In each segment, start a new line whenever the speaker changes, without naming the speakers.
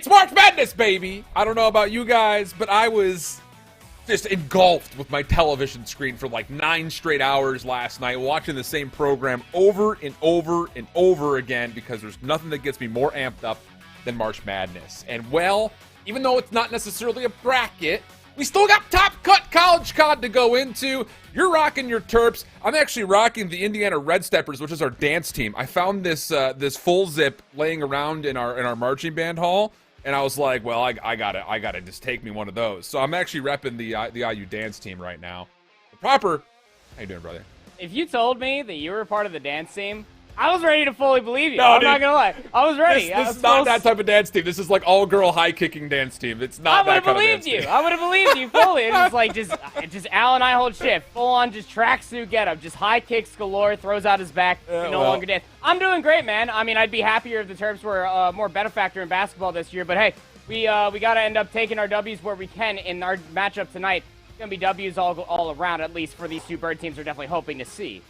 It's March Madness, baby! I don't know about you guys, but I was just engulfed with my television screen for like 9 straight hours last night, watching the same program over and over and over again, because there's nothing that gets me more amped up than March Madness. And well, even though it's not necessarily a bracket, we still got top cut college COD to go into. You're rocking your Terps. I'm actually rocking the Indiana Red Steppers, which is our dance team. I found this this full zip laying around in our marching band hall, and I was like, well, I gotta just take me one of those. So I'm actually repping the IU dance team right now. The proper. How you doing, brother?
If you told me that you were part of the dance team, I was ready to fully believe you.
No,
I'm
dude,
not gonna lie. I was ready.
This is not that type of dance team. This is like all-girl high-kicking dance team. It's not that kind of dance team.
I would have believed you fully. It's like just Al and I hold shift, full on, just tracksuit getup, just high kicks galore, throws out his back, no longer dance. I'm doing great, man. I mean, I'd be happier if the Terps were more benefactor in basketball this year, but hey, we gotta end up taking our W's where we can in our matchup tonight. It's gonna be W's all around, at least for these two bird teams. We're definitely hoping to see.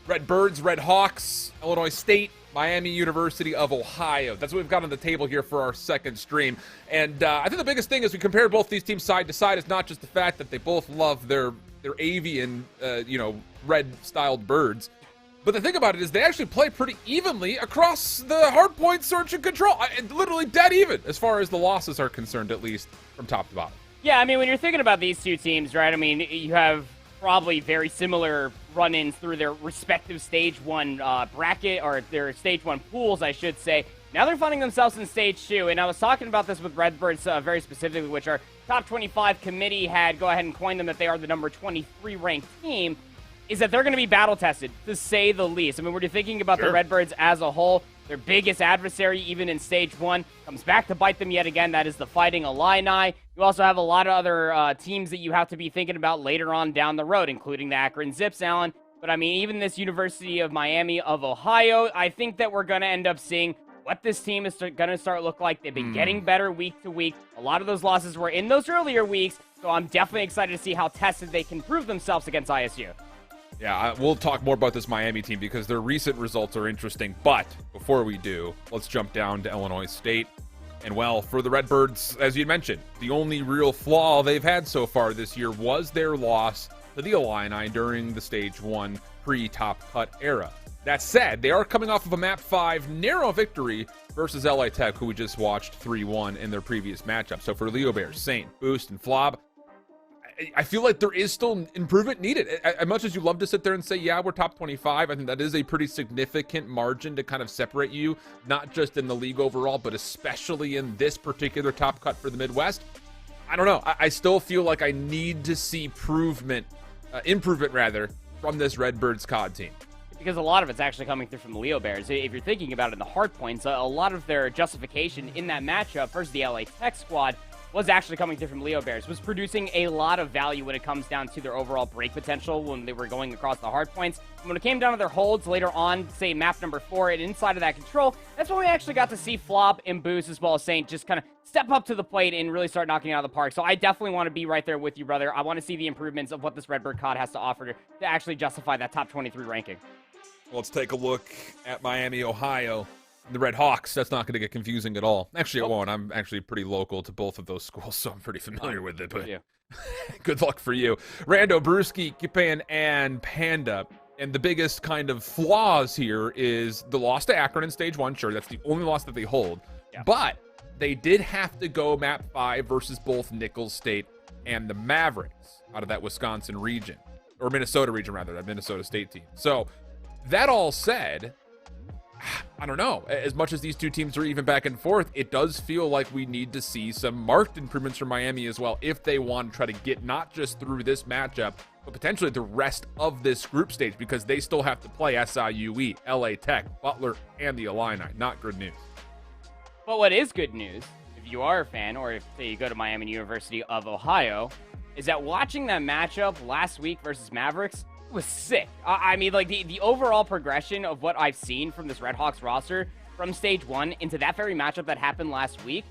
Redbirds, Redhawks, Illinois State, Miami University of Ohio. That's what we've got on the table here for our second stream. And I think the biggest thing as we compare both these teams side to side is not just the fact that they both love their avian, red-styled birds. But the thing about it is they actually play pretty evenly across the hardpoint search and control. Literally dead even as far as the losses are concerned, at least from top to bottom.
Yeah, I mean, when you're thinking about these two teams, right, I mean, you have probably very similar run-ins through their respective Stage 1 bracket, or their Stage 1 pools, I should say. Now they're finding themselves in Stage 2, and I was talking about this with Redbirds very specifically, which our Top 25 committee had go ahead and coin them that they are the number 23 ranked team, is that they're going to be battle-tested, to say the least. I mean, when you're thinking about the Redbirds as a whole, their biggest adversary, even in Stage 1, comes back to bite them yet again. That is the Fighting Illini. You also have a lot of other teams that you have to be thinking about later on down the road, including the Akron Zips, Allen. But, I mean, even this University of Miami of Ohio, I think that we're going to end up seeing what this team is going to start look like. They've been getting better week to week. A lot of those losses were in those earlier weeks, so I'm definitely excited to see how tested they can prove themselves against ISU.
Yeah, we'll talk more about this Miami team because their recent results are interesting. But before we do, let's jump down to Illinois State. And well, for the Redbirds, as you mentioned, the only real flaw they've had so far this year was their loss to the Illini during the Stage 1 pre-top cut era. That said, they are coming off of a Map 5 narrow victory versus LA Tech, who we just watched 3-1 in their previous matchup. So for Leo Bears, Saint, Boost, and Flob, I feel like there is still improvement needed. As much as you love to sit there and say, yeah, we're top 25, I think that is a pretty significant margin to kind of separate you, not just in the league overall, but especially in this particular top cut for the Midwest. I don't know. I still feel like I need to see improvement from this Redbirds COD team.
Because a lot of it's actually coming through from the Leo Bears. If you're thinking about it in the hard points, a lot of their justification in that matchup versus the LA Tech squad was actually coming through from Leo Bears, was producing a lot of value when it comes down to their overall break potential when they were going across the hard points. And when it came down to their holds later on, say map number 4, and inside of that control, that's when we actually got to see Flop and Boost as well as Saint just kind of step up to the plate and really start knocking it out of the park. So I definitely want to be right there with you, brother. I want to see the improvements of what this Redbird COD has to offer to actually justify that top 23 ranking.
Let's take a look at Miami, Ohio. The Redhawks, that's not going to get confusing at all. Actually, it won't. I'm actually pretty local to both of those schools, so I'm pretty familiar with it. But good luck for you. Rando, Brewski, Kipan, and Panda. And the biggest kind of flaws here is the loss to Akron in Stage 1. Sure, that's the only loss that they hold. Yeah. But they did have to go Map 5 versus both Nicholls State and the Mavericks out of that Wisconsin region. Or Minnesota region, rather, that Minnesota State team. So that all said, I don't know. As much as these two teams are even back and forth, it does feel like we need to see some marked improvements from Miami as well if they want to try to get not just through this matchup, but potentially the rest of this group stage, because they still have to play SIUE, LA Tech, Butler, and the Illini. Not good news.
But what is good news, if you are a fan, or if say, you go to Miami University of Ohio, is that watching that matchup last week versus Mavericks was sick. I mean, like, the overall progression of what I've seen from this Redhawks roster from Stage 1 into that very matchup that happened last week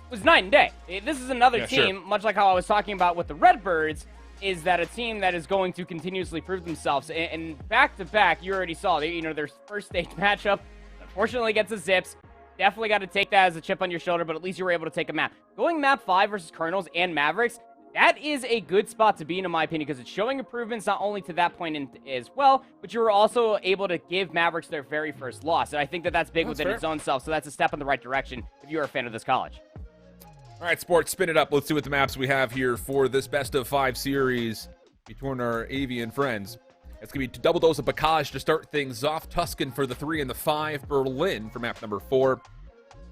was night and day. This is another team, much like how I was talking about with the Redbirds, is that a team that is going to continuously prove themselves. And back-to-back, you already saw, their first stage matchup, unfortunately, gets the Zips. definitely got to take that as a chip on your shoulder, but at least you were able to take a map. Going map 5 versus Colonels and Mavericks, that is a good spot to be in my opinion, because it's showing improvements not only to that point as well, but you were also able to give Mavericks their very first loss. And I think that that's big within its own self, so that's a step in the right direction if you're a fan of this college.
All right, sports, spin it up. Let's see what the maps we have here for this best of 5 series between our avian friends. It's going to be double dose of Bacage to start things off. Tuscan for the 3 and the 5. Berlin for map number 4.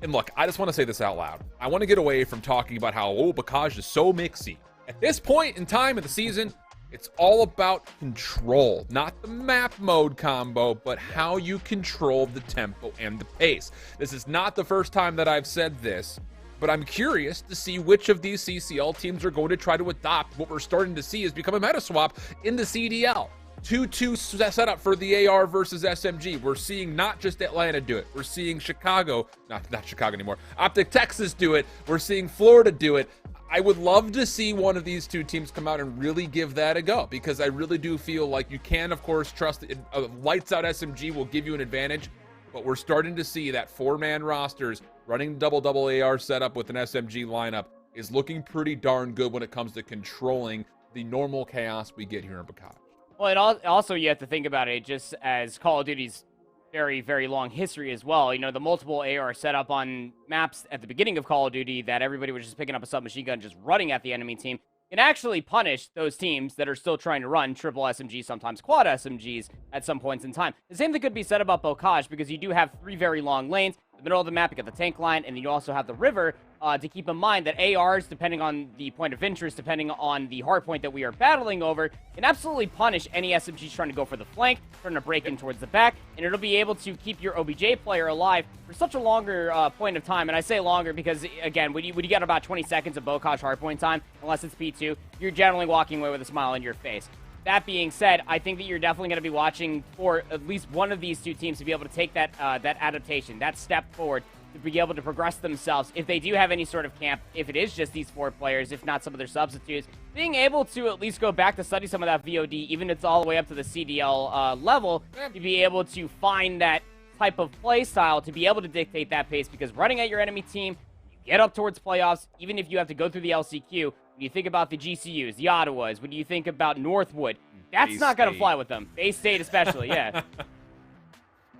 And look, I just want to say this out loud. I want to get away from talking about how, Bacage is so mixy. At this point in time of the season, it's all about control. Not the map mode combo, but how you control the tempo and the pace. This is not the first time that I've said this, but I'm curious to see which of these CCL teams are going to try to adopt what we're starting to see is become a meta swap in the CDL. 2-2 setup for the AR versus SMG. We're seeing not just Atlanta do it. We're seeing Chicago, not Chicago anymore, Optic Texas do it. We're seeing Florida do it. I would love to see one of these two teams come out and really give that a go, because I really do feel like you can, of course, trust that lights out SMG will give you an advantage, but we're starting to see that 4-man rosters running double AR setup with an SMG lineup is looking pretty darn good when it comes to controlling the normal chaos we get here in Bacage.
Well, and also you have to think about it just as Call of Duty's very, very long history as well. You know, the multiple AR setup on maps at the beginning of Call of Duty that everybody was just picking up a submachine gun just running at the enemy team can actually punish those teams that are still trying to run triple SMGs, sometimes quad SMGs at some points in time. The same thing could be said about Bocage, because you do have 3 very long lanes. In the middle of the map, you got the tank line, and then you also have the river. To keep in mind that ARs, depending on the point of interest, depending on the hard point that we are battling over, can absolutely punish any SMGs trying to go for the flank, trying to break in towards the back, and it'll be able to keep your OBJ player alive for such a longer point of time. And I say longer because, again, when you get about 20 seconds of Bocage hardpoint time, unless it's P2, you're generally walking away with a smile on your face. That being said, I think that you're definitely going to be watching for at least one of these two teams to be able to take that adaptation, that step forward, to be able to progress themselves. If they do have any sort of camp, if it is just these 4 players, if not some of their substitutes, being able to at least go back to study some of that VOD, even if it's all the way up to the CDL level, to be able to find that type of play style, to be able to dictate that pace, because running at your enemy team, you get up towards playoffs, even if you have to go through the LCQ, when you think about the GCUs, the Ottawas, when you think about Northwood, that's not going to fly with them. Bay State especially, yeah.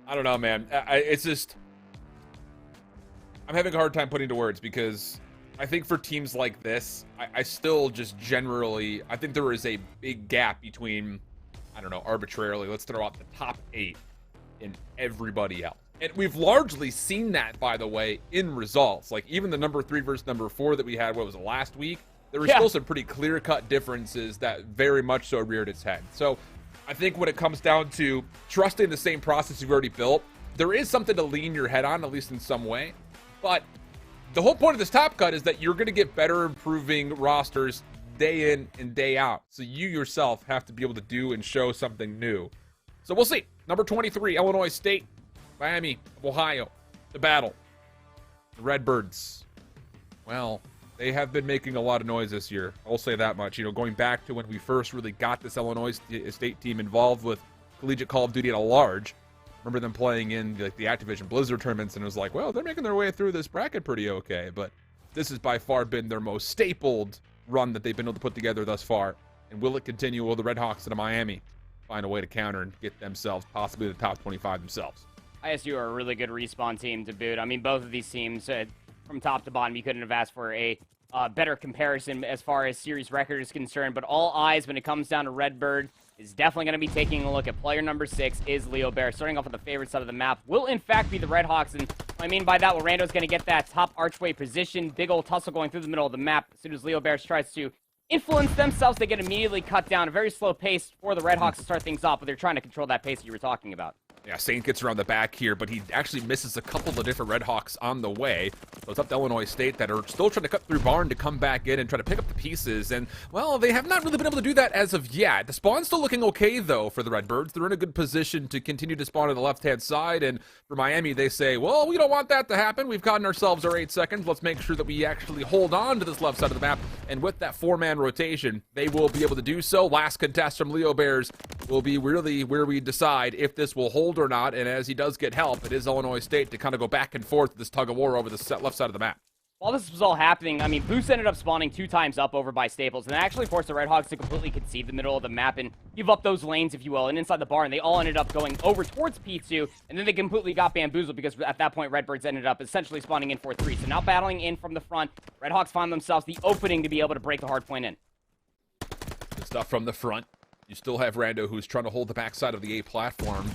I don't know, man. It's just... I'm having a hard time putting into words, because I think for teams like this, I still just generally, I think there is a big gap between, I don't know, arbitrarily, let's throw out the top 8 and everybody else. And we've largely seen that, by the way, in results. Like, even the number 3 versus number 4 that we had, what was it, last week? There were still some pretty clear-cut differences that very much so reared its head. So I think when it comes down to trusting the same process you've already built, there is something to lean your head on, at least in some way. But the whole point of this top cut is that you're going to get better improving rosters day in and day out. So you yourself have to be able to do and show something new. So we'll see. Number 23, Illinois State, Miami of Ohio, the battle. The Redbirds. Well, they have been making a lot of noise this year. I'll say that much. You know, going back to when we first really got this Illinois State team involved with collegiate Call of Duty at a large. Remember them playing in like the Activision Blizzard tournaments, and it was like, well, they're making their way through this bracket pretty okay. But this has by far been their most stapled run that they've been able to put together thus far. And will it continue? Will the Redhawks out of Miami find a way to counter and get themselves possibly the top 25 themselves?
ISU are a really good respawn team to boot. I mean, both of these teams, from top to bottom, you couldn't have asked for a better comparison as far as series record is concerned. But all eyes when it comes down to Redbird is definitely going to be taking a look at player number 6 is Leo Bear. Starting off with the favorite side of the map will in fact be the Redhawks, and what I mean by that, Lorando's going to get that top archway position, big old tussle going through the middle of the map. As soon as Leo Bear tries to influence themselves, they get immediately cut down. A very slow pace for the Redhawks to start things off, but they're trying to control that pace that you were talking about.
Yeah, Saint gets around the back here, but he actually misses a couple of different Redhawks on the way. So it's up to Illinois State that are still trying to cut through Barn to come back in and try to pick up the pieces. And, well, they have not really been able to do that as of yet. The spawn's still looking okay, though, for the Redbirds. They're in a good position to continue to spawn on the left-hand side. And for Miami, they say, well, we don't want that to happen. We've gotten ourselves our 8 seconds. Let's make sure that we actually hold on to this left side of the map. And with that 4-man rotation, they will be able to do so. Last contest from Leo Bears will be really where we decide if this will hold or not. And as he does get help, it is Illinois State to kind of go back and forth with this tug of war over the left side of the map.
While this was all happening, I mean, Boost ended up spawning 2 times up over by Staples, and that actually forced the Redhawks to completely concede the middle of the map and give up those lanes, if you will, and inside the barn, they all ended up going over towards P2, and then they completely got bamboozled because at that point, Redbirds ended up essentially spawning in 4-3. So now battling in from the front, Redhawks found themselves the opening to be able to break the hard point in.
Good stuff from the front. You still have Rando, who's trying to hold the backside of the A platform.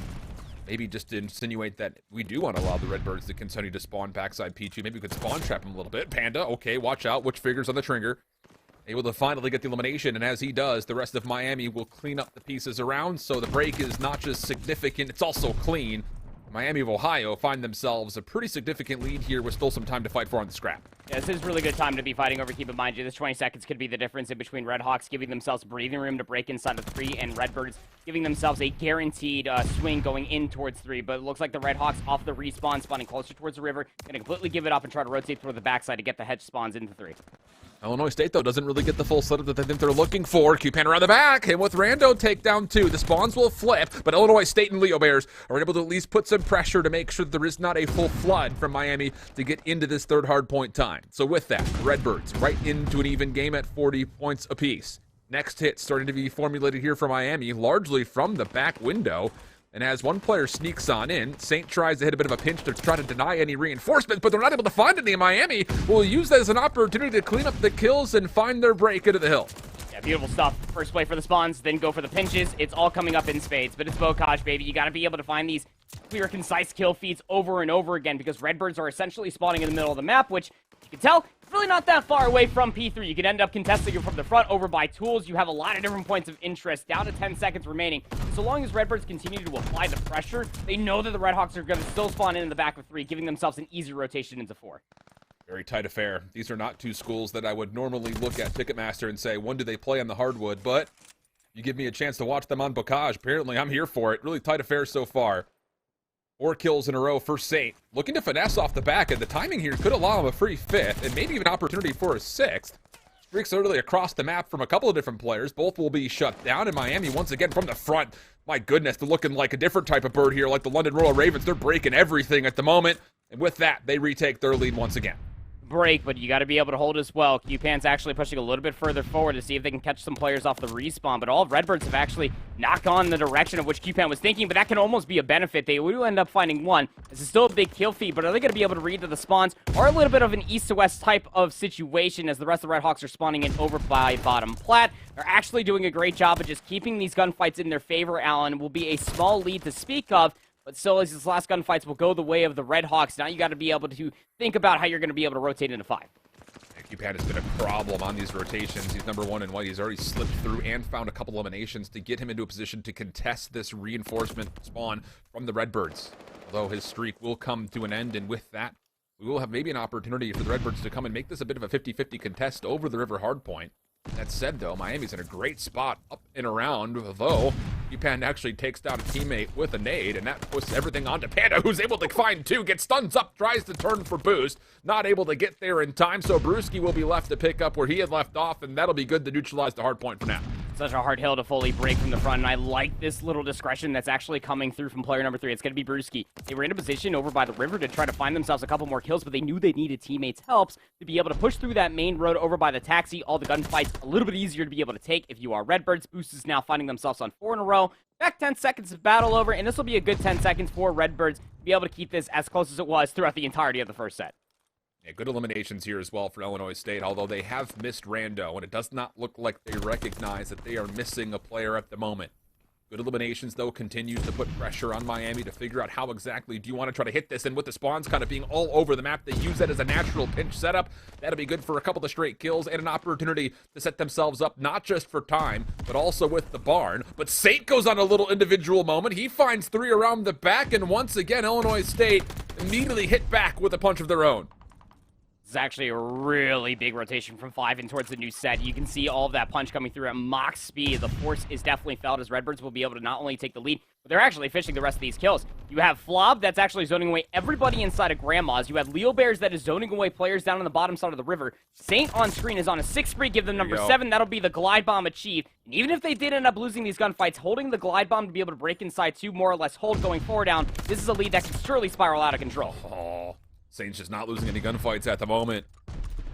Maybe just to insinuate that we do want to allow the Redbirds to continue to spawn backside P2. Maybe we could spawn trap him a little bit. Panda, okay, watch out. Which figures on the trigger. Able to finally get the elimination, and as he does, the rest of Miami will clean up the pieces around, so the break is not just significant, it's also clean. Miami of Ohio find themselves a pretty significant lead here with still some time to fight for on the scrap.
Yeah, this is really good time to be fighting over. Keep in mind, this 20 seconds could be the difference in between Redhawks giving themselves breathing room to break inside of 3 and Redbirds giving themselves a guaranteed swing going in towards 3. But it looks like the Redhawks off the respawn, spawning closer towards the river, going to completely give it up and try to rotate toward the backside to get the hedge spawns into 3.
Illinois State, though, doesn't really get the full setup that they think they're looking for. Q-Pan around the back, and with Rando takedown 2, the spawns will flip, but Illinois State and Leo Bears are able to at least put some pressure to make sure that there is not a full flood from Miami to get into this third hard point time. So with that, Redbirds right into an even game at 40 points apiece. Next hit starting to be formulated here for Miami, largely from the back window. And as one player sneaks on in, Saint tries to hit a bit of a pinch to try to deny any reinforcement, but they're not able to find any. Miami will use that as an opportunity to clean up the kills and find their break into the hill.
Yeah, beautiful stuff. First play for the spawns, then go for the pinches. It's all coming up in spades, but it's Bocage, baby. You got to be able to find these clear, concise kill feeds over and over again because Redbirds are essentially spawning in the middle of the map, which you can tell it's really not that far away from P3. You can end up contesting it from the front over by tools. You have a lot of different points of interest. Down to 10 seconds remaining. So long as Redbirds continue to apply the pressure, they know that the Redhawks are going to still spawn in the back of 3, giving themselves an easy rotation into 4.
Very tight affair. These are not two schools that I would normally look at Ticketmaster and say, when do they play on the hardwood? But you give me a chance to watch them on Bocage. Apparently, I'm here for it. Really tight affair so far. 4 kills in a row for Saint. Looking to finesse off the back, and the timing here could allow him a free 5th, and maybe even an opportunity for a 6th. Streaks early across the map from a couple of different players. Both will be shut down, and Miami once again from the front. My goodness, they're looking like a different type of bird here, like the London Royal Ravens. They're breaking everything at the moment, and with that, they retake their lead once again.
Break, but you got to be able to hold as well. Q-Pan's actually pushing a little bit further forward to see if they can catch some players off the respawn, but all of Redbirds have actually knocked on the direction of which Q-Pan was thinking, but that can almost be a benefit. They will end up finding 1. This is still a big kill feed, but are they going to be able to read to the spawns, or a little bit of an east to west type of situation as the rest of the Redhawks are spawning in over by bottom plat? They're actually doing a great job of just keeping these gunfights in their favor, Allen. Will be a small lead to speak of, but still, as these last gunfights will go the way of the Redhawks. Now you got to be able to think about how you're going to be able to rotate into 5.
Q-Pan has been a problem on these rotations. He's number 1 in white. He's already slipped through and found a couple eliminations to get him into a position to contest this reinforcement spawn from the Redbirds. Although his streak will come to an end, and with that, we will have maybe an opportunity for the Redbirds to come and make this a bit of a 50-50 contest over the river hardpoint. That said, though, Miami's in a great spot up and around, though Q-Pan actually takes down a teammate with a nade, and that puts everything onto Panda, who's able to find 2, gets stuns up, tries to turn for boost, not able to get there in time, so Brewski will be left to pick up where he had left off, and that'll be good to neutralize the hard point for now.
Such a hard hill to fully break from the front, and I like this little discretion that's actually coming through from player number 3. It's going to be Brewski. They were in a position over by the river to try to find themselves a couple more kills, but they knew they needed teammates' helps to be able to push through that main road over by the taxi. All the gunfights a little bit easier to be able to take if you are Redbirds. Boost is now finding themselves on 4 in a row. Back 10 seconds of battle over, and this will be a good 10 seconds for Redbirds to be able to keep this as close as it was throughout the entirety of the first set.
Yeah, good eliminations here as well for Illinois State, although they have missed Rando, and it does not look like they recognize that they are missing a player at the moment. Good eliminations, though, continues to put pressure on Miami to figure out how exactly do you want to try to hit this, and with the spawns kind of being all over the map, they use that as a natural pinch setup. That'll be good for a couple of straight kills and an opportunity to set themselves up, not just for time, but also with the barn. But Saint goes on a little individual moment. He finds 3 around the back, and once again, Illinois State immediately hit back with a punch of their own.
This is actually a really big rotation from 5 in towards the new set. You can see all of that punch coming through at mock speed. The force is definitely felt as Redbirds will be able to not only take the lead, but they're actually fishing the rest of these kills. You have Flob that's actually zoning away everybody inside of Grandma's. You have Leo Bears that is zoning away players down on the bottom side of the river. Saint on screen is on a 6 spree, give them number 7. That'll be the glide bomb achieved. And even if they did end up losing these gunfights, holding the glide bomb to be able to break inside 2 more or less hold going forward down, this is a lead that can surely spiral out of control.
Oh, Saint's just not losing any gunfights at the moment.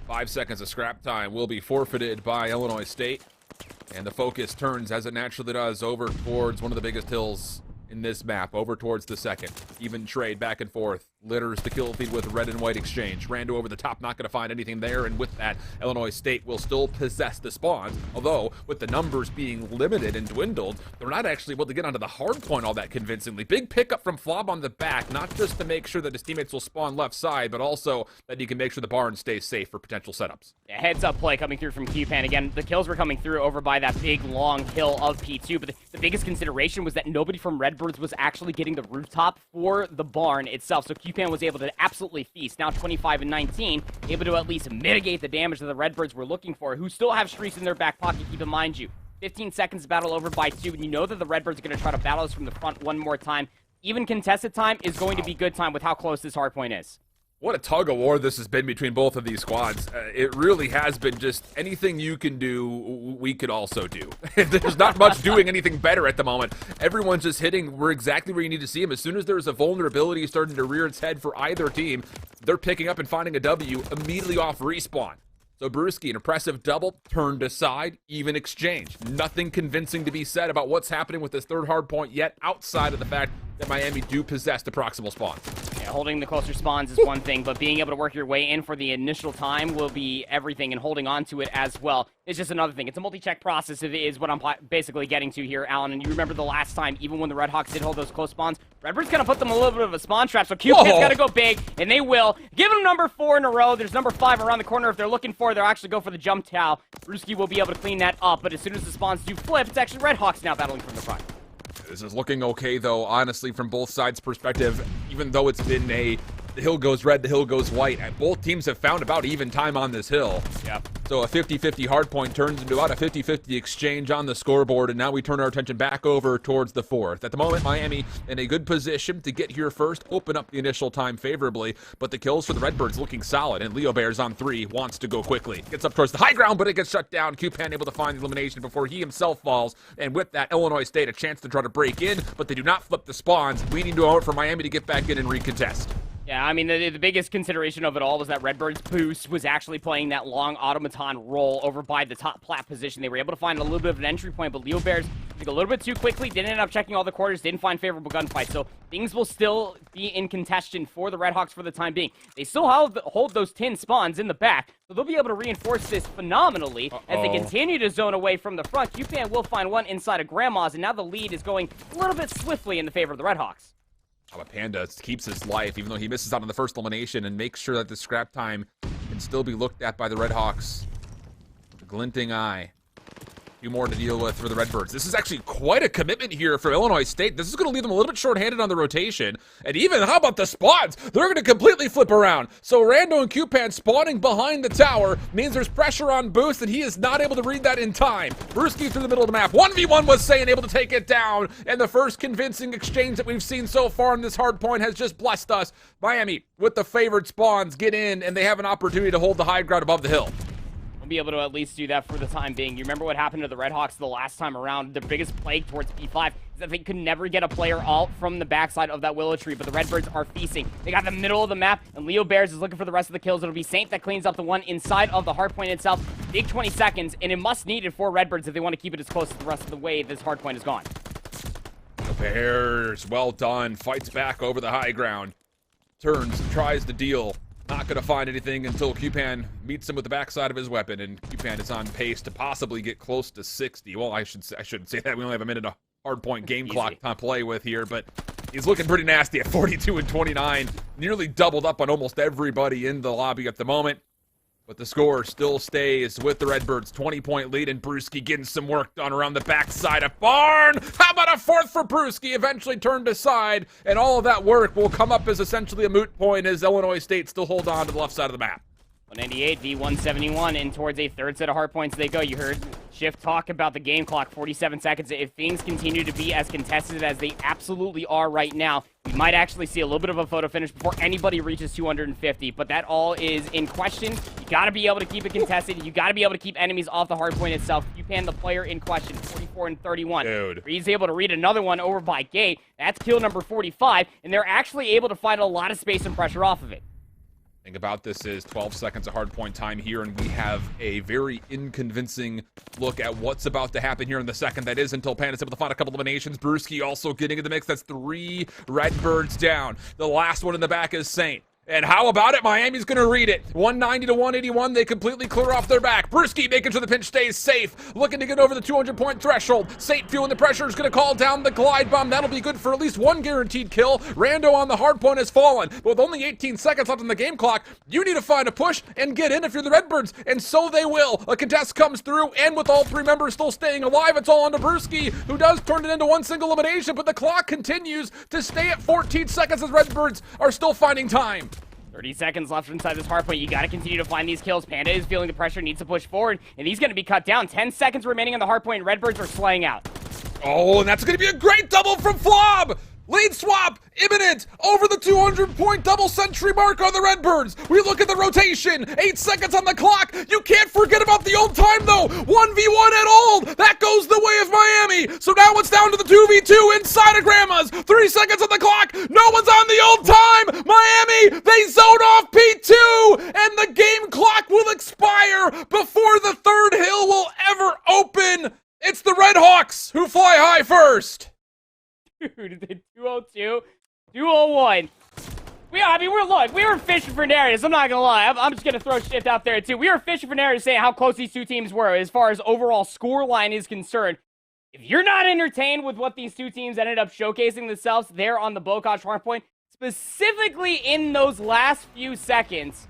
5 seconds of scrap time will be forfeited by Illinois State. And the focus turns, as it naturally does, over towards one of the biggest hills in this map, over towards the second. Even trade back and forth. Litters the kill feed with red and white exchange. Rando over the top, not going to find anything there, and with that, Illinois State will still possess the spawns, although with the numbers being limited and dwindled, they're not actually able to get onto the hard point all that convincingly. Big pickup from Flob on the back, not just to make sure that his teammates will spawn left side, but also that he can make sure the barn stays safe for potential setups.
Yeah, heads up play coming through from QPan. Again, the kills were coming through over by that big long hill of P2, but the biggest consideration was that nobody from Redbirds was actually getting the rooftop for the barn itself, so QPan was able to absolutely feast. Now 25 and 19, able to at least mitigate the damage that the Redbirds were looking for, who still have streaks in their back pocket. Keep in mind, 15 seconds battle over by 2, and you know that the Redbirds are going to try to battle us from the front one more time. Even contested time is going to be good time with how close this hardpoint is.
What a tug of war this has been between both of these squads. It really has been just anything you can do, we could also do. There's not much doing anything better at the moment. Everyone's just hitting, we're exactly where you need to see them. As soon as there's a vulnerability starting to rear its head for either team, they're picking up and finding a W immediately off respawn. So Brewski, an impressive double, turned aside, even exchange. Nothing convincing to be said about what's happening with this third hard point yet, outside of the fact that Miami do possess the proximal spawns.
Yeah, holding the closer spawns is one thing, but being able to work your way in for the initial time will be everything, and holding on to it as well is just another thing. It's a multi-check process is what I'm basically getting to here, Alan. And you remember the last time, even when the Redhawks did hold those close spawns, Redbird's going to put them a little bit of a spawn trap, so Cupid's got to go big, and they will. Give them number 4 in a row. There's number 5 around the corner. If they're looking for, they'll actually go for the jump towel. Brewski will be able to clean that up, but as soon as the spawns do flip, it's actually Redhawks now battling from the front.
This is looking okay, though, honestly, from both sides' perspective, even though it's been the hill goes red, the hill goes white. And both teams have found about even time on this hill.
Yep.
So a 50-50 hardpoint turns into about a 50-50 exchange on the scoreboard, and now we turn our attention back over towards the fourth. At the moment, Miami in a good position to get here first, open up the initial time favorably, but the kills for the Redbirds looking solid, and Leo Bears on 3 wants to go quickly. Gets up towards the high ground, but it gets shut down. Cupan able to find the elimination before he himself falls, and with that, Illinois State a chance to try to break in, but they do not flip the spawns, leading to a moment for Miami to get back in and recontest.
Yeah, I mean, the biggest consideration of it all was that Redbird's boost was actually playing that long automaton roll over by the top plat position. They were able to find a little bit of an entry point, but Leo Bears took a little bit too quickly, didn't end up checking all the quarters, didn't find favorable gunfights. So things will still be in contention for the Redhawks for the time being. They still hold those 10 spawns in the back, so they'll be able to reinforce this phenomenally as they continue to zone away from the front. QPan will find one inside of Grandma's, and now the lead is going a little bit swiftly in the favor of the Redhawks.
But Panda keeps his life, even though he misses out on the first elimination, and makes sure that the scrap time can still be looked at by the Redhawks. The glinting eye. Few more to deal with for the Redbirds. This is actually quite a commitment here for Illinois State. This is going to leave them a little bit short-handed on the rotation. And even, how about the spawns? They're going to completely flip around. So Rando and Cupan spawning behind the tower means there's pressure on Boost, and he is not able to read that in time. Brewski through the middle of the map. 1v1 was saying able to take it down. And the first convincing exchange that we've seen so far in this hard point has just blessed us. Miami, with the favored spawns, get in, and they have an opportunity to hold the high ground above the hill.
We'll be able to at least do that for the time being. You remember what happened to the Redhawks the last time around? The biggest plague towards P5 is that they could never get a player alt from the backside of that willow tree, but the Redbirds are feasting. They got the middle of the map, and Leo Bears is looking for the rest of the kills. It'll be Saint that cleans up the one inside of the hardpoint itself. Big 20 seconds, and it must need it for Redbirds if they want to keep it as close as the rest of the way this hardpoint is gone.
The Bears, well done, fights back over the high ground. Turns, tries to deal. Not going to find anything until Cupan meets him with the backside of his weapon, and Cupan is on pace to possibly get close to 60. Well, I shouldn't say that. We only have a minute of hardpoint game clock to play with here, but he's looking pretty nasty at 42 and 29. Nearly doubled up on almost everybody in the lobby at the moment. But the score still stays with the Redbirds. 20-point lead, and Brewski getting some work done around the backside of Barn. How about a fourth for Brewski? Eventually turned aside, and all of that work will come up as essentially a moot point as Illinois State still hold on to the left side of the map.
198 v 171, and towards a third set of hard points they go. You heard Shift talk about the game clock, 47 seconds. If things continue to be as contested as they absolutely are right now, we might actually see a little bit of a photo finish before anybody reaches 250, but that all is in question. You got to be able to keep it contested. You got to be able to keep enemies off the hard point itself. Cupan, the player in question, 44 and 31.
Dude.
He's able to read another one over by Gate. That's kill number 45, and they're actually able to find a lot of space and pressure off of it.
Thing about this is 12 seconds of hardpoint time here, and we have a very inconvincing look at what's about to happen here in the second. That is until Pan is able to find a couple eliminations. Brewski also getting in the mix. That's 3 Redbirds down. The last one in the back is Saint. And how about it? Miami's going to read it. 190 to 181. They completely clear off their back. Brewski making sure the pinch stays safe. Looking to get over the 200-point threshold. Saint feeling the pressure is going to call down the glide bomb. That'll be good for at least one guaranteed kill. Rando on the hard point has fallen. But with only 18 seconds left on the game clock, you need to find a push and get in if you're the Redbirds. And so they will. A contest comes through, and with all 3 members still staying alive, it's all on to Brewski, who does turn it into one single elimination. But the clock continues to stay at 14 seconds as Redbirds are still finding time.
30 seconds left inside this hard point. You got to continue to find these kills. Panda is feeling the pressure, needs to push forward, and he's going to be cut down. 10 seconds remaining on the hard point, and Redbirds are slaying out.
Oh, and that's going to be a great double from Flob! Lead swap, imminent, over the 200-point double century mark on the Redbirds. We look at the rotation, 8 seconds on the clock. You can't forget about the old time, though. 1v1 at old. That goes the way of Miami. So now it's down to the 2v2 inside of Grandma's. 3 seconds on the clock. No one's on the old time. Miami, they zone off P2, and the game clock will expire before the third hill will ever open. It's the Redhawks who fly high first.
Dude, the 202, 201. We were fishing for narratives. I'm not gonna lie. I'm just gonna throw Shift out there too. We were fishing for narratives saying how close these two teams were as far as overall score line is concerned. If you're not entertained with what these two teams ended up showcasing themselves there on the Bocage hardpoint, specifically in those last few seconds,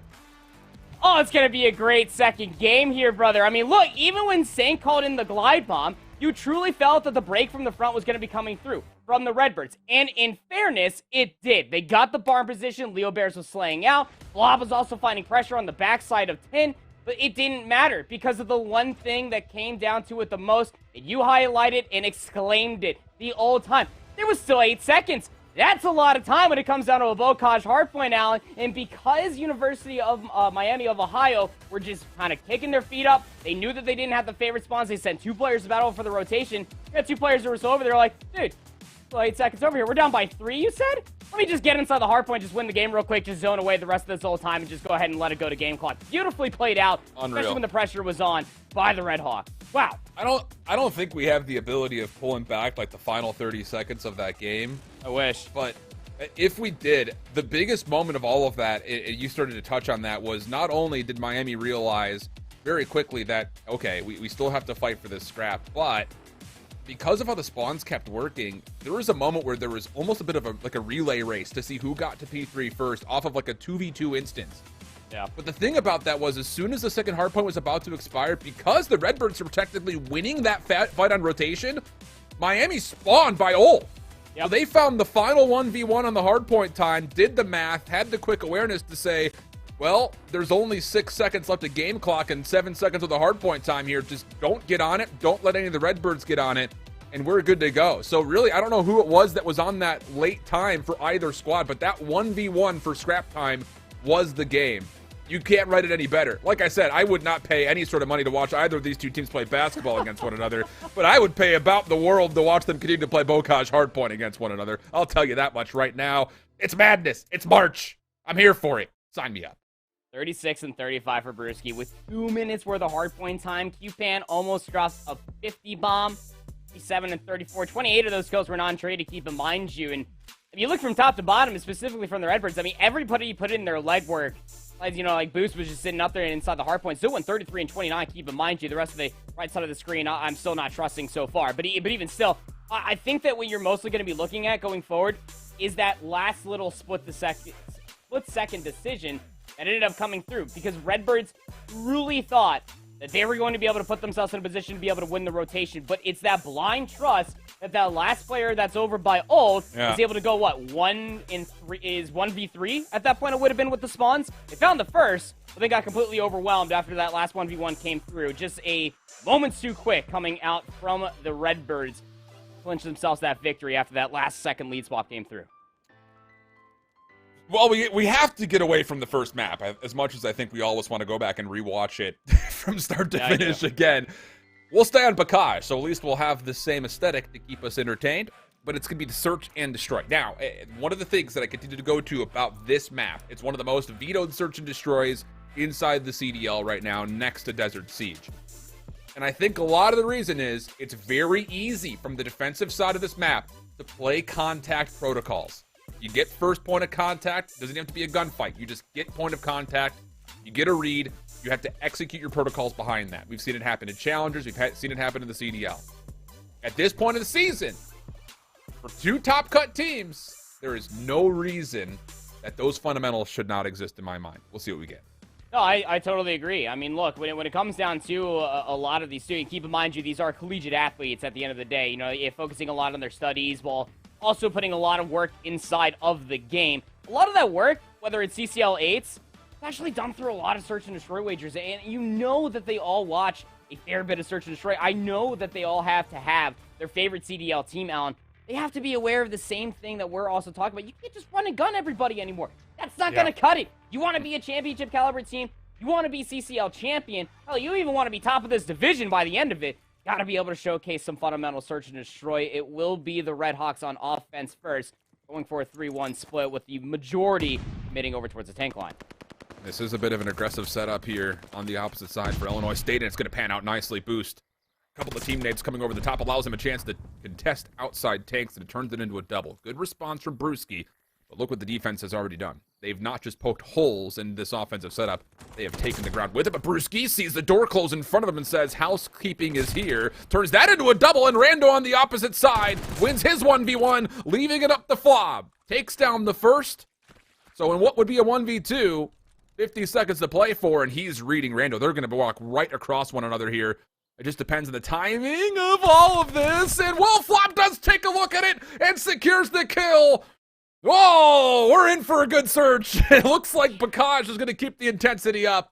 oh, it's gonna be a great second game here, brother. I mean, look, even when Saint called in the glide bomb, you truly felt that the break from the front was going to be coming through from the Redbirds. And in fairness, it did. They got the barn position. Leo Bears was slaying out. Blob was also finding pressure on the backside of 10. But it didn't matter because of the one thing that came down to it the most. And you highlighted and exclaimed it the old time. There was still 8 seconds. That's a lot of time when it comes down to a Bocage hardpoint, Allen. And because University of Miami of Ohio were just kind of kicking their feet up, they knew that they didn't have the favorite spawns. They sent 2 players to battle for the rotation. You got 2 players that were over. They're like, dude, still 8 seconds over here. We're down by 3, you said? Let me just get inside the hardpoint, just win the game real quick, just zone away the rest of this whole time, and just go ahead and let it go to game clock. Beautifully played out, especially when the pressure was on by the Redhawks. Wow.
I don't think we have the ability of pulling back like the final 30 seconds of that game.
I wish.
But if we did, the biggest moment of all of that, you started to touch on that, was not only did Miami realize very quickly that, okay, we still have to fight for this scrap, but because of how the spawns kept working, there was a moment where there was almost a bit of a relay race to see who got to P3 first off of like a 2v2 instance.
Yeah.
But the thing about that was, as soon as the second hardpoint was about to expire, because the Redbirds were technically winning that fight on rotation, Miami spawned by ult. Yep. So they found the final 1v1 on the hardpoint time, did the math, had the quick awareness to say, well, there's only 6 seconds left of game clock and 7 seconds of the hardpoint time here. Just don't get on it. Don't let any of the Redbirds get on it. And we're good to go. So really, I don't know who it was that was on that late time for either squad, but that 1v1 for scrap time was the game. You can't write it any better. Like I said, I would not pay any sort of money to watch either of these two teams play basketball against one another, but I would pay about the world to watch them continue to play Bocage hardpoint against one another. I'll tell you that much right now. It's madness. It's March. I'm here for it. Sign me up.
36 and 35 for Brewski. With 2 minutes worth of hardpoint time, Cupan almost dropped a 50 bomb. 37 and 34. 28 of those kills were non-traded, keep in mind you. And if you look from top to bottom, specifically from the Redbirds, I mean, everybody put in their legwork. Like, you know, like Boost was just sitting up there inside the hardpoint. Still went 33 and 29, keep in mind you. The rest of the right side of the screen, I'm still not trusting so far. But even still, I think that what you're mostly going to be looking at going forward is that last little split-second decision that ended up coming through. Because Redbirds truly thought that they were going to be able to put themselves in a position to be able to win the rotation. But it's that blind trust that last player that's over by ult is able to go, what, 1v3 at that point it would have been with the spawns. They found the first, but they got completely overwhelmed after that last 1v1 came through. Just a moments too quick coming out from the Redbirds. Clinch themselves that victory after that last second lead swap came through.
Well, we have to get away from the first map, as much as I think we always want to go back and rewatch it from start to finish again. We'll stay on Bakaj, so at least we'll have the same aesthetic to keep us entertained, but it's going to be to search and destroy. Now, one of the things that I continue to go to about this map, it's one of the most vetoed search and destroys inside the CDL right now, next to Desert Siege. And I think a lot of the reason is it's very easy from the defensive side of this map to play contact protocols. You get first point of contact, it doesn't have to be a gunfight. You just get point of contact, you get a read, you have to execute your protocols behind that. We've seen it happen in Challengers, we've seen it happen in the CDL. At this point of the season, for two top cut teams, there is no reason that those fundamentals should not exist in my mind. We'll see what we get.
No, I totally agree. I mean, look, when it comes down to a lot of these students, keep in mind, these are collegiate athletes at the end of the day. You know, focusing a lot on their studies while also putting a lot of work inside of the game. A lot of that work, whether it's CCL 8s, it's actually done through a lot of search and destroy wagers. And you know that they all watch a fair bit of search and destroy. I know that they all have to have their favorite CDL team, Alan. They have to be aware of the same thing that we're also talking about. You can't just run and gun everybody anymore. That's not going to cut it. You want to be a championship caliber team? You want to be CCL champion? Hell, you even want to be top of this division by the end of it. Got to be able to showcase some fundamental search and destroy. It will be the Redhawks on offense first, going for a 3-1 split with the majority committing over towards the tank line.
This is a bit of an aggressive setup here on the opposite side for Illinois State, and it's going to pan out nicely. Boost. A couple of teammates coming over the top allows him a chance to contest outside tanks, and it turns it into a double. Good response from Brewski, but look what the defense has already done. They've not just poked holes in this offensive setup, they have taken the ground with it, but Brewski sees the door close in front of him and says, housekeeping is here. Turns that into a double, and Rando on the opposite side wins his 1v1, leaving it up to Flob. Takes down the first. So in what would be a 1v2, 50 seconds to play for, and he's reading Rando. They're going to walk right across one another here. It just depends on the timing of all of this, and Will Flop does take a look at it and secures the kill. Whoa, we're in for a good search. It looks like Bakaj is going to keep the intensity up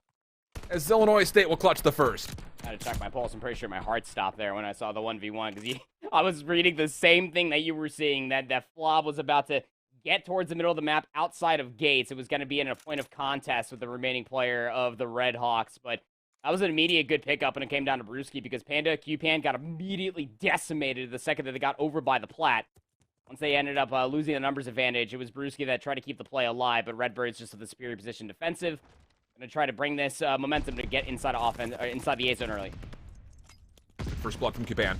as Illinois State will clutch the first.
I had to check my pulse. I'm pretty sure my heart stopped there when I saw the 1v1 because I was reading the same thing that you were seeing, that Flob was about to get towards the middle of the map outside of gates. It was going to be in a point of contest with the remaining player of the Redhawks, but that was an immediate good pickup, and it came down to Brewski because Panda, Q-Pan got immediately decimated the second that they got over by the plat. Once they ended up losing the numbers advantage, it was Brewski that tried to keep the play alive, but Redbird's just with the superior position defensive. Going to try to bring this momentum to get inside of offense, or inside the A zone early.
First blood from Q-Pan.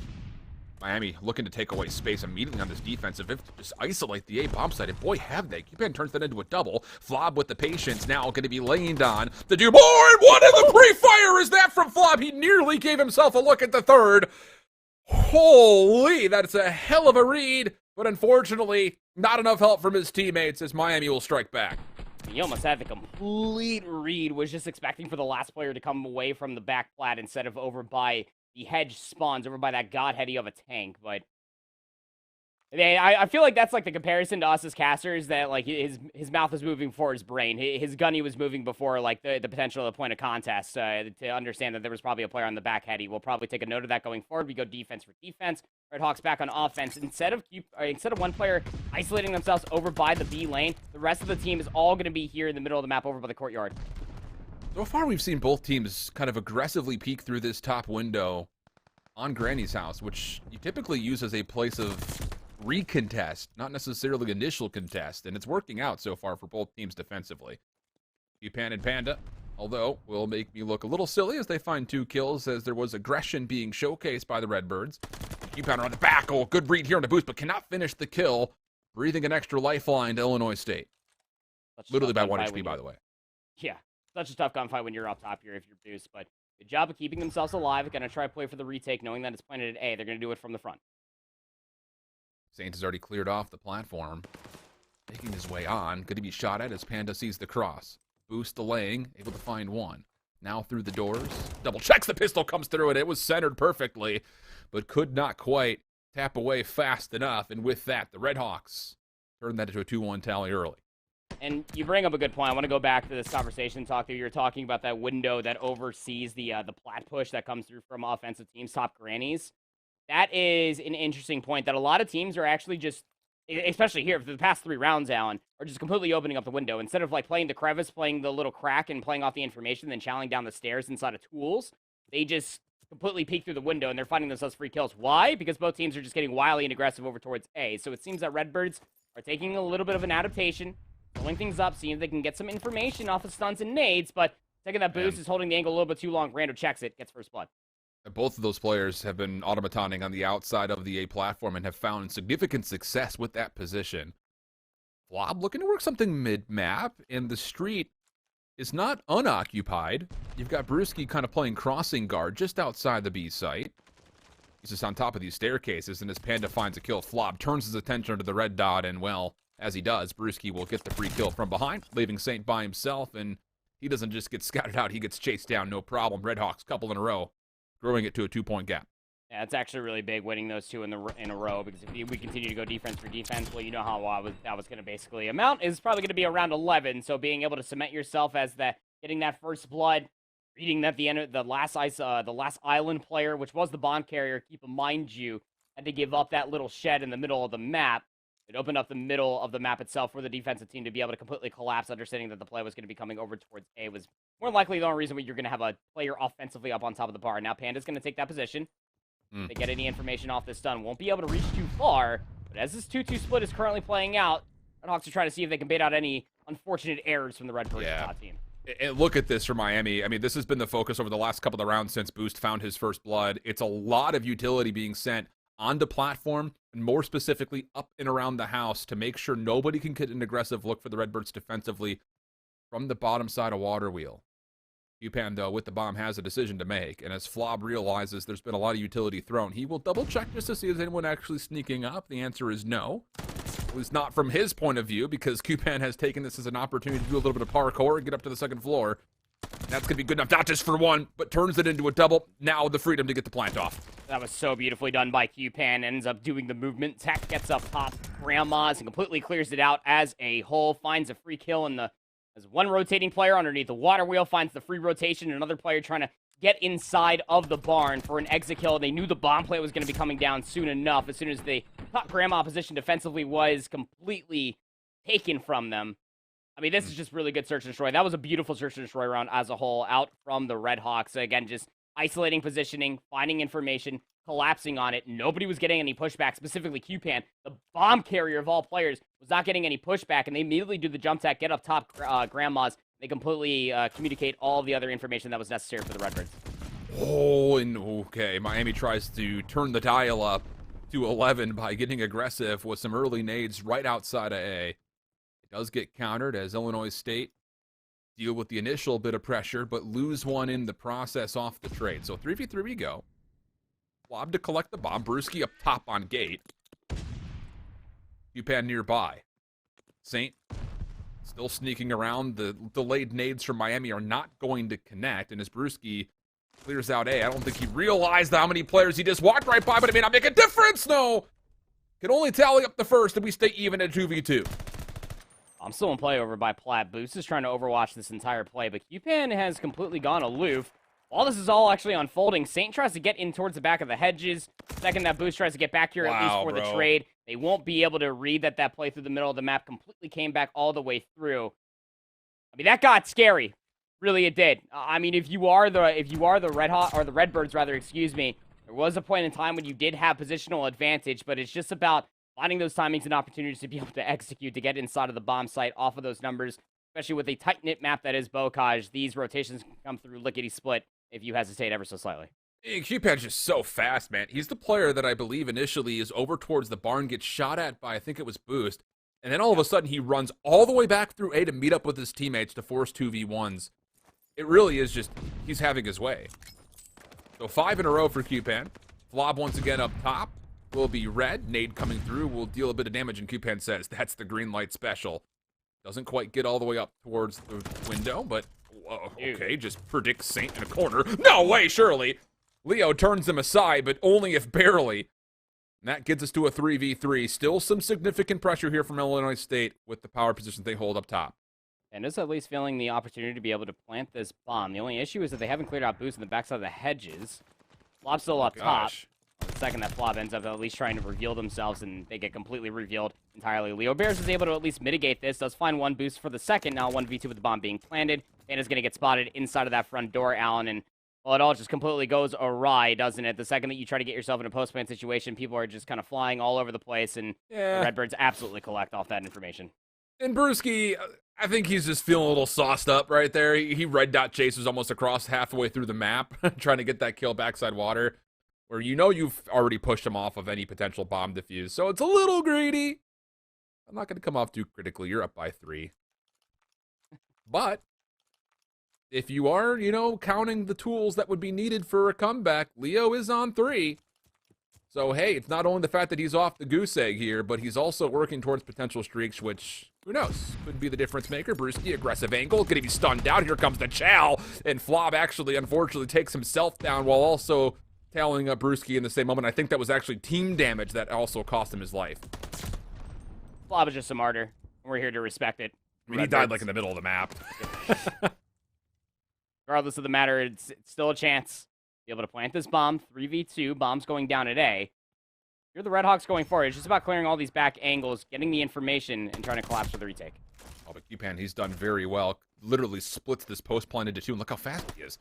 Miami looking to take away space immediately on this defensive. If to just isolate the A bomb site, and boy, have they. Q-Pan turns that into a double. Flob with the patience now going to be leaned on to do more, and one in the pre-fire is that from Flob. He nearly gave himself a look at the third. Holy, that's a hell of a read, but unfortunately, not enough help from his teammates as Miami will strike back.
He almost had the complete read, was just expecting for the last player to come away from the back plat instead of over by the hedge spawns, over by that godheady of a tank, but I feel like that's like the comparison to us as casters, that like his mouth is moving before his brain. His gunny was moving before like the potential of the point of contest to understand that there was probably a player on the back heady. We'll probably take a note of that going forward. We go defense for defense. Redhawks back on offense. Instead of one player isolating themselves over by the B lane, the rest of the team is all going to be here in the middle of the map over by the courtyard.
So far, we've seen both teams kind of aggressively peek through this top window on Granny's house, which you typically use as a place of recontest, not necessarily initial contest, and it's working out so far for both teams defensively. Q-Pan and Panda, although, will make me look a little silly as they find 2 kills, as there was aggression being showcased by the Redbirds. Q-Pan on the back, oh, good read here on the boost, but cannot finish the kill, breathing an extra lifeline to Illinois State. Literally by 1 HP, by the way.
Yeah, such a tough gunfight when you're up top here if you're boost, but good job of keeping themselves alive. Going to try to play for the retake, knowing that it's planted at A. They're going to do it from the front.
Saint has already cleared off the platform, making his way on. Going to be shot at as Panda sees the cross. Boost delaying, able to find one. Now through the doors. Double checks, the pistol comes through, and it was centered perfectly, but could not quite tap away fast enough. And with that, the Redhawks turned that into a 2-1 tally early.
And you bring up a good point. I want to go back to this conversation talk that you were talking about, that window that oversees the plat push that comes through from offensive teams, top grannies. That is an interesting point that a lot of teams are actually just, especially here for the past 3 rounds, Alan, are just completely opening up the window. Instead of like playing the crevice, playing the little crack and playing off the information, then challenging down the stairs inside of tools, they just completely peek through the window and they're finding themselves free kills. Why? Because both teams are just getting wily and aggressive over towards A. So it seems that Redbirds are taking a little bit of an adaptation, pulling things up, seeing if they can get some information off of stuns and nades, but taking that boost is holding the angle a little bit too long. Rando checks it, gets first blood.
Both of those players have been automatoning on the outside of the A platform and have found significant success with that position. Flob looking to work something mid-map, and the street is not unoccupied. You've got Brewski kind of playing crossing guard just outside the B site. He's just on top of these staircases, and as Panda finds a kill, Flob turns his attention to the red dot, and well, as he does, Brewski will get the free kill from behind, leaving Saint by himself, and he doesn't just get scouted out, he gets chased down, no problem. Redhawks, couple in a row, growing it to a 2-point gap.
Yeah, it's actually really big winning those 2 in a row, because if we continue to go defense for defense, well, you know how that was going to basically amount. Is probably going to be around 11, so being able to cement yourself as getting that first blood, reading that the last island player, which was the bond carrier, keep in mind you had to give up that little shed in the middle of the map. It opened up the middle of the map itself for the defensive team to be able to completely collapse, understanding that the play was going to be coming over towards A. Was more likely the only reason why you're going to have a player offensively up on top of the bar. Now Panda's going to take that position. If they get any information off this stun, won't be able to reach too far. But as this 2-2 split is currently playing out, Redhawks are trying to see if they can bait out any unfortunate errors from the Redbird team.
And look at this for Miami. I mean, this has been the focus over the last couple of rounds since Boost found his first blood. It's a lot of utility being sent onto platform, and more specifically up and around the house to make sure nobody can get an aggressive look for the Redbirds defensively from the bottom side of Water Wheel. UPan, though, with the bomb, has a decision to make, and as Flob realizes there's been a lot of utility thrown, he will double-check just to see if there's anyone actually sneaking up. The answer is no. At least not from his point of view, because Cupan has taken this as an opportunity to do a little bit of parkour and get up to the second floor. That's going to be good enough, not just for one, but turns it into a double. Now the freedom to get the plant off.
That was so beautifully done by Cupan. Ends up doing the movement. Tech gets up top, Grandma's, and completely clears it out as a whole. Finds a free kill as one rotating player underneath the water wheel. Finds the free rotation. Another player trying to get inside of the barn for an exit kill. They knew the bomb play was going to be coming down soon enough. As soon as the top Grandma position defensively was completely taken from them. I mean, this is just really good search and destroy. That was a beautiful search and destroy round as a whole out from the Redhawks. Again, just isolating positioning, finding information, collapsing on it. Nobody was getting any pushback, specifically Cupan. The bomb carrier of all players was not getting any pushback, and they immediately do the jump tech, get up top Grandma's. They completely communicate all the other information that was necessary for the Redbirds.
Oh, and okay. Miami tries to turn the dial up to 11 by getting aggressive with some early nades right outside of A. Does get countered as Illinois State deal with the initial bit of pressure, but lose one in the process off the trade. So 3v3 we go. Flob to collect the bomb. Brewski up top on gate. UPan nearby. Saint still sneaking around. The delayed nades from Miami are not going to connect, and as Brewski clears out A, I don't think he realized how many players he just walked right by, but it may not make a difference. No. Can only tally up the first, and we stay even at 2v2.
I'm still in play over by Plat. Boost is trying to overwatch this entire play, but Cupan has completely gone aloof. While this is all actually unfolding, Saint tries to get in towards the back of the hedges. Second, that Boost tries to get back here at least for the trade. They won't be able to read that play through the middle of the map completely came back all the way through. I mean, that got scary. Really, it did. I mean, if you are the Redhawks or the Redbirds, rather, excuse me, there was a point in time when you did have positional advantage, but it's just about finding those timings and opportunities to be able to execute, to get inside of the bomb site off of those numbers, especially with a tight-knit map that is Bocage. These rotations can come through lickety-split if you hesitate ever so slightly.
Cupan's just so fast, man. He's the player that I believe initially is over towards the barn, gets shot at by, I think it was Boost, and then all of a sudden he runs all the way back through A to meet up with his teammates to force 2v1s. It really is just, he's having his way. So 5 in a row for Cupan. Flob once again up top. Will be red. Nade coming through will deal a bit of damage, and Cupan says that's the green light special. Doesn't quite get all the way up towards the window, but okay, just predicts Saint in a corner. No way, surely. Leo turns him aside, but only if barely. And that gets us to a 3v3. Still some significant pressure here from Illinois State with the power positions they hold up top.
And is at least feeling the opportunity to be able to plant this bomb. The only issue is that they haven't cleared out boost in the backside of the hedges. Flop's still up top. The second that Flop ends up at least trying to reveal themselves, and they get completely revealed entirely. Leo Bears is able to at least mitigate this. Does find one boost for the second. Now 1v2 with the bomb being planted. And is going to get spotted inside of that front door, Allen. And, well, it all just completely goes awry, doesn't it? The second that you try to get yourself in a post-plant situation, people are just kind of flying all over the place, and the Redbirds absolutely collect off that information.
And Brewski, I think he's just feeling a little sauced up right there. He red dot chases almost across halfway through the map, trying to get that kill backside water, where you know you've already pushed him off of any potential bomb defuse. So it's a little greedy. I'm not going to come off too critically. You're up by 3. But if you are, counting the tools that would be needed for a comeback, Leo is on 3. So, hey, it's not only the fact that he's off the goose egg here, but he's also working towards potential streaks, which, who knows, could be the difference maker. Brewski, aggressive angle, getting stunned out. Here comes the chow, and Flob actually, unfortunately, takes himself down while also tailing up Brewski in the same moment. I think that was actually team damage that also cost him his life.
Flob is just a martyr. We're here to respect it.
I mean, he died, like, in the middle of the map.
Regardless of the matter, it's still a chance. Be able to plant this bomb, 3v2, bombs going down at A. You're the Redhawks going forward. It's just about clearing all these back angles, getting the information, and trying to collapse for the retake.
Oh, but Q-Pan, he's done very well. Literally splits this post plant into 2, and look how fast he is.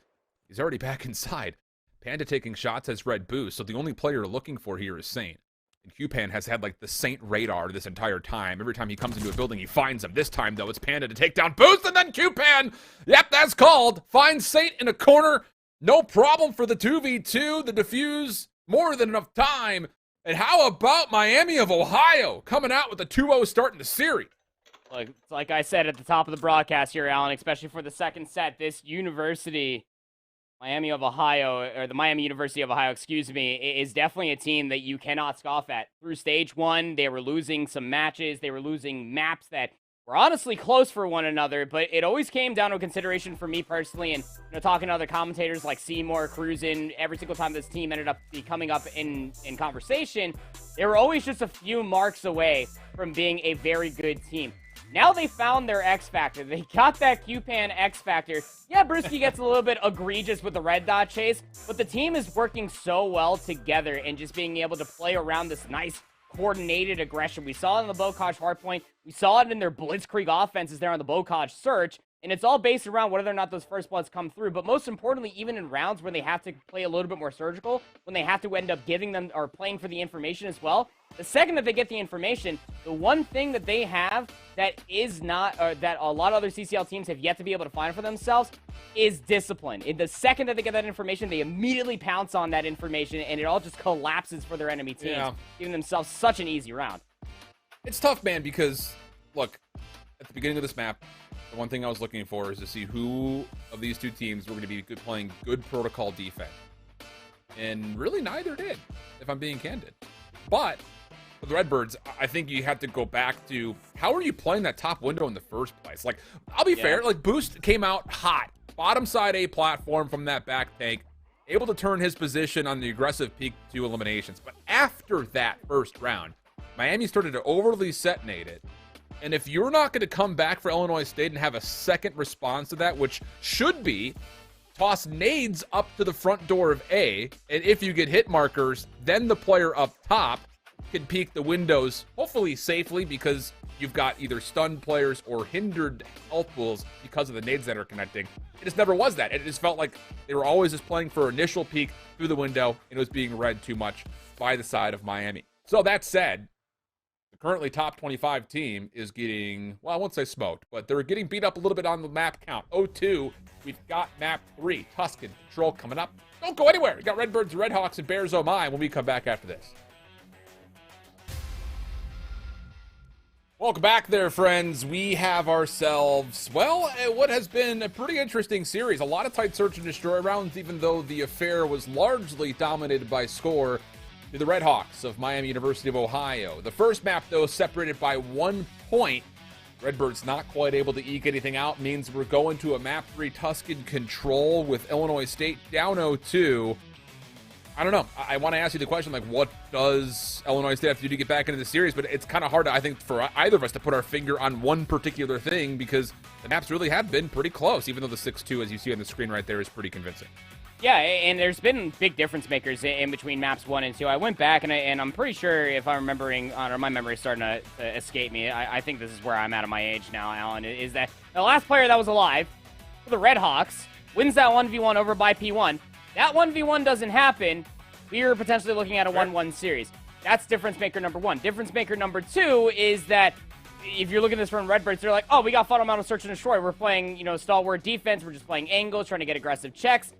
He's already back inside. Panda taking shots has red boost, so the only player looking for here is Saint. And Q-Pan has had, like, the Saint radar this entire time. Every time he comes into a building, he finds him. This time, though, it's Panda to take down Boost, and then Q-Pan, yep, that's called. Finds Saint in a corner. No problem for the 2v2. The defuse, more than enough time. And how about Miami of Ohio coming out with a 2-0 start in the series?
Like I said at the top of the broadcast here, Alan, especially for the second set, this university, Miami of Ohio, or the Miami University of Ohio, excuse me, is definitely a team that you cannot scoff at. Through stage 1, they were losing some matches. They were losing maps that were honestly close for one another, but it always came down to a consideration for me personally, and talking to other commentators like Seymour, Cruisin, every single time this team ended up coming up in conversation, they were always just a few marks away from being a very good team. Now they found their X Factor. They got that Q-Pan X Factor. Yeah, Brewski gets a little bit egregious with the red dot chase, but the team is working so well together and just being able to play around this nice coordinated aggression. We saw it in the Bocage hardpoint. We saw it in their blitzkrieg offenses there on the Bocage search. And it's all based around whether or not those first bloods come through. But most importantly, even in rounds where they have to play a little bit more surgical, when they have to end up giving them or playing for the information as well, the second that they get the information, the one thing that they have that is not, or that a lot of other CCL teams have yet to be able to find for themselves, is discipline. In the second that they get that information, they immediately pounce on that information, and it all just collapses for their enemy teams, giving themselves such an easy round.
It's tough, man, because, look, at the beginning of this map, the one thing I was looking for is to see who of these two teams were going to be playing good protocol defense. And really neither did, if I'm being candid. But for the Redbirds, I think you have to go back to how are you playing that top window in the first place? Like, I'll be fair, like, Boost came out hot. Bottom side A platform from that back tank, able to turn his position on the aggressive peak to eliminations. But after that first round, Miami started to overly setonate it. And if you're not going to come back for Illinois State and have a second response to that, which should be toss nades up to the front door of A, and if you get hit markers, then the player up top can peek the windows, hopefully safely, because you've got either stunned players or hindered health pools because of the nades that are connecting. It just never was that. It just felt like they were always just playing for initial peek through the window, and it was being read too much by the side of Miami. So that said, currently top 25 team is getting, well, I won't say smoked, but they're getting beat up a little bit on the map count. 0-2, we've got map 3, Tuscan Control coming up. Don't go anywhere. We got Redbirds, Redhawks, and Bears Oh My when we come back after this. Welcome back there, friends. We have ourselves, well, what has been a pretty interesting series. A lot of tight search and destroy rounds, even though the affair was largely dominated by score to the Redhawks of Miami University of Ohio. The first map, though, separated by 1 point. Redbird's not quite able to eke anything out. Means we're going to a map 3 Tuscan Control with Illinois State down 0-2. I don't know. I want to ask you the question, like, what does Illinois State have to do to get back into the series? But it's kind of hard, I think, for either of us to put our finger on one particular thing because the maps really have been pretty close, even though the 6-2, as you see on the screen right there, is pretty convincing.
Yeah, and there's been big difference makers in between maps 1 and 2. I went back, and I'm pretty sure if I'm remembering, or my memory's starting to escape me, I think this is where I'm at my age now, Alan, is that the last player that was alive for the Redhawks wins that 1v1 over by P1. That 1v1 doesn't happen, we are potentially looking at a 1-1 series. That's difference maker number 1. Difference maker number 2 is that if you're looking at this from Redbirds, they're like, oh, we got fundamental search and destroy. We're playing, stalwart defense. We're just playing angles, trying to get aggressive checks.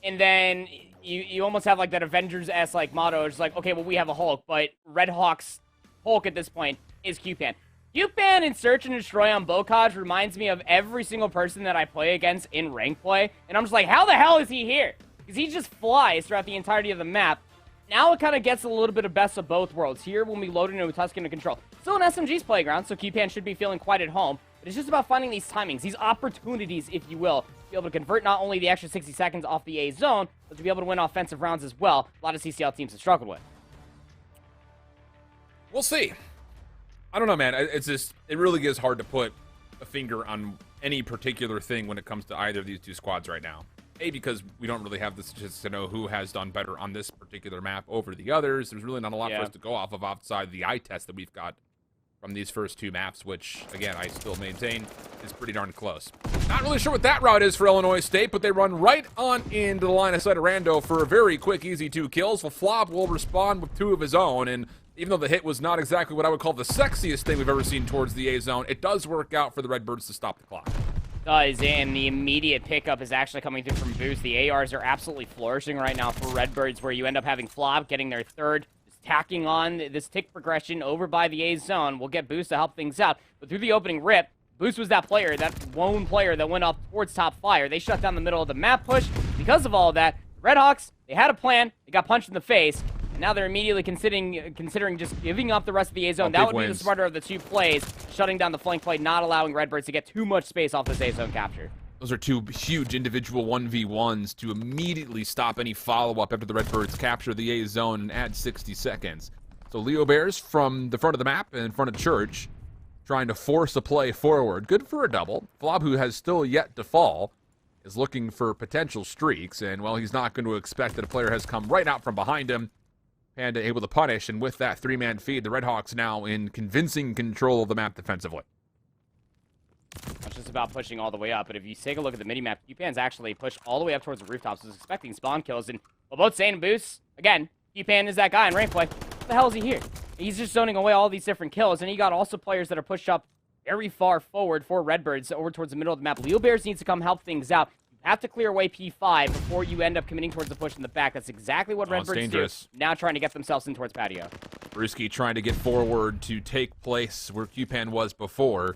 And then you almost have like that Avengers-esque like motto. It's like, okay, well, we have a Hulk, but Redhawks' Hulk at this point is Q-Pan. Q-Pan and Search and Destroy on Bocage reminds me of every single person that I play against in rank play. And I'm just like, how the hell is he here? Because he just flies throughout the entirety of the map. Now it kind of gets a little bit of best of both worlds. Here, when we load into Tuscan to control. Still an SMG's playground, so Q-Pan should be feeling quite at home. But it's just about finding these timings, these opportunities, if you will, to be able to convert not only the extra 60 seconds off the A zone, but to be able to win offensive rounds as well. A lot of CCL teams have struggled with.
We'll see. I don't know, man. It's just, it really is hard to put a finger on any particular thing when it comes to either of these two squads right now. A, because we don't really have the statistics to know who has done better on this particular map over the others. There's really not a lot for us to go off of outside the eye test that we've got from these first two maps, which, again, I still maintain is pretty darn close. Not really sure what that route is for Illinois State, but they run right on into the line of sight of Rando for a very quick, easy 2 kills. Well, Flob will respond with 2 of his own, and even though the hit was not exactly what I would call the sexiest thing we've ever seen towards the A zone, it does work out for the Redbirds to stop the clock.
Does, and the immediate pickup is actually coming through from Boost. The ARs are absolutely flourishing right now for Redbirds, where you end up having Flob getting their third, tacking on this tick progression over by the A zone. Will get Boost to help things out, but through the opening rip, Boost was that player, that lone player that went up towards top fire. They shut down the middle of the map push. Because of all of that, Redhawks, they had a plan, they got punched in the face, and now they're immediately considering just giving up the rest of the A zone. That would be the smarter of the 2 plays, shutting down the flank play, not allowing Redbirds to get too much space off this A zone capture.
Those are 2 huge individual 1v1s to immediately stop any follow-up after the Redbirds capture the A zone and add 60 seconds. So Leo Bears from the front of the map in front of Church, trying to force a play forward. Good for a double. Flob, who has still yet to fall, is looking for potential streaks, and, well, he's not going to expect that a player has come right out from behind him. Panda able to punish, and with that 3-man feed, the Redhawks now in convincing control of the map defensively.
It's just about pushing all the way up, but if you take a look at the mini-map, Q-Pan's actually pushed all the way up towards the rooftops, was expecting spawn kills, and well, both Sane and Boost, again, Q-Pan is that guy in rank play. What the hell is he here? He's just zoning away all these different kills, and you got also players that are pushed up very far forward for Redbirds over towards the middle of the map. Leo Bears needs to come help things out. You have to clear away P5 before you end up committing towards the push in the back. That's exactly what Redbirds do. Now trying to get themselves in towards patio.
Brewski trying to get forward to take place where Q-Pan was before.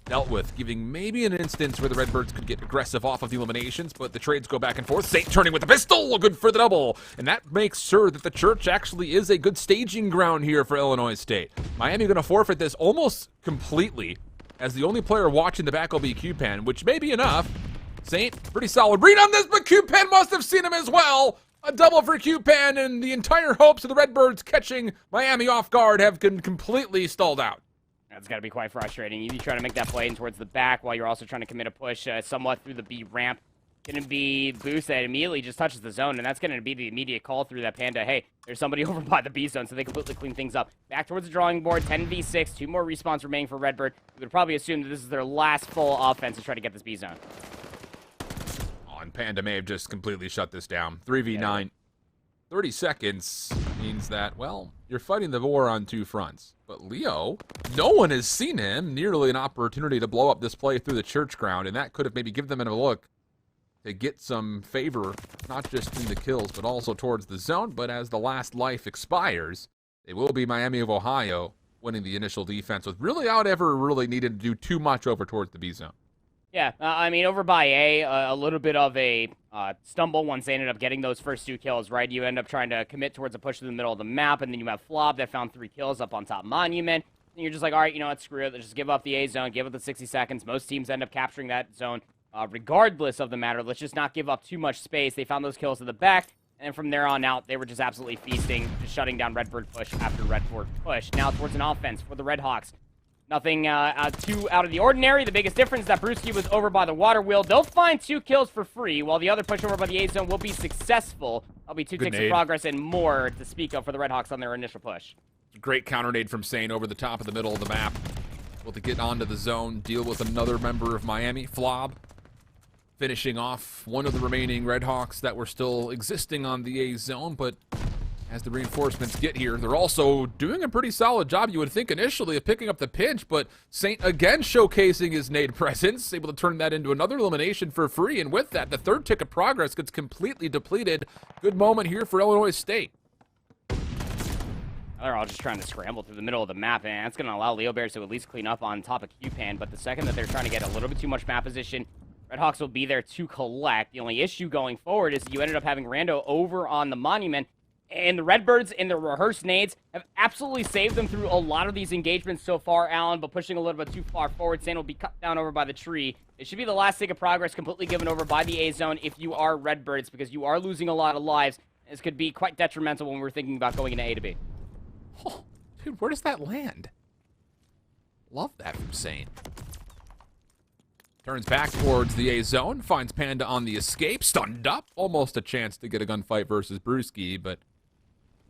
Dealt with, giving maybe an instance where the Redbirds could get aggressive off of the eliminations, but the trades go back and forth. Saint turning with the pistol, good for the double. And that makes sure that the Church actually is a good staging ground here for Illinois State. Miami going to forfeit this almost completely, as the only player watching the back will be Q-Pan, which may be enough. Saint, pretty solid read on this, but Q-Pan must have seen him as well. A double for Q-Pan, and the entire hopes of the Redbirds catching Miami off guard have been completely stalled out.
That's got to be quite frustrating. You try to make that play in towards the back while you're also trying to commit a push somewhat through the B ramp. Going to be Boost that immediately just touches the zone, and that's going to be the immediate call through that Panda. Hey, there's somebody over by the B zone, so they completely clean things up. Back towards the drawing board, 10v6, 2 more respawns remaining for Redbird. We would probably assume that this is their last full offense to try to get this B zone.
Oh, and Panda may have just completely shut this down. 3v9. Yeah. 30 seconds means that, well, you're fighting the war on 2 fronts. But Leo, no one has seen him. Nearly an opportunity to blow up this play through the Church ground, and that could have maybe given them a look to get some favor, not just in the kills, but also towards the zone. But as the last life expires, it will be Miami of Ohio winning the initial defense without ever really needing to do too much over towards the B zone.
Yeah, I mean, over by A, a little bit of a stumble once they ended up getting those first 2 kills, right? You end up trying to commit towards a push to the middle of the map, and then you have Flob that found 3 kills up on top Monument. And you're just like, all right, you know what, screw it. Let's just give up the A zone, give it the 60 seconds. Most teams end up capturing that zone regardless of the matter. Let's just not give up too much space. They found those kills in the back, And from there on out, they were just absolutely feasting, just shutting down Redbird push after Redbird push. Now towards an offense for the Redhawks. Nothing too out of the ordinary. The biggest difference is that Brewski was over by the water wheel. They'll find 2 kills for free, while the other push over by the A zone will be successful. That'll be 2 ticks of progress and more to speak of for the Redhawks on their initial push.
Great counter nade from Sane over the top of the middle of the map. Able to get onto the zone, deal with another member of Miami, Flob. Finishing off one of the remaining Redhawks that were still existing on the A zone, but as the reinforcements get here, they're also doing a pretty solid job, you would think initially, of picking up the pinch, but Saint again showcasing his nade presence, able to turn that into another elimination for free, and with that, the 3rd tick of progress gets completely depleted. Good moment here for Illinois State.
They're all just trying to scramble through the middle of the map, and that's going to allow Leo Bears to at least clean up on top of Q-Pan, but the second that they're trying to get a little bit too much map position, Redhawks will be there to collect. The only issue going forward is you ended up having Rando over on the Monument, and the Redbirds in their rehearsed nades have absolutely saved them through a lot of these engagements so far, Alan, but pushing a little bit too far forward. Sand will be cut down over by the tree. It should be the last tick of progress completely given over by the A zone if you are Redbirds, because you are losing a lot of lives. This could be quite detrimental when we're thinking about going into A to B.
Oh, dude, where does that land? Love that from Sane. Turns back towards the A zone, finds Panda on the escape, stunned up. Almost a chance to get a gunfight versus Brewski, but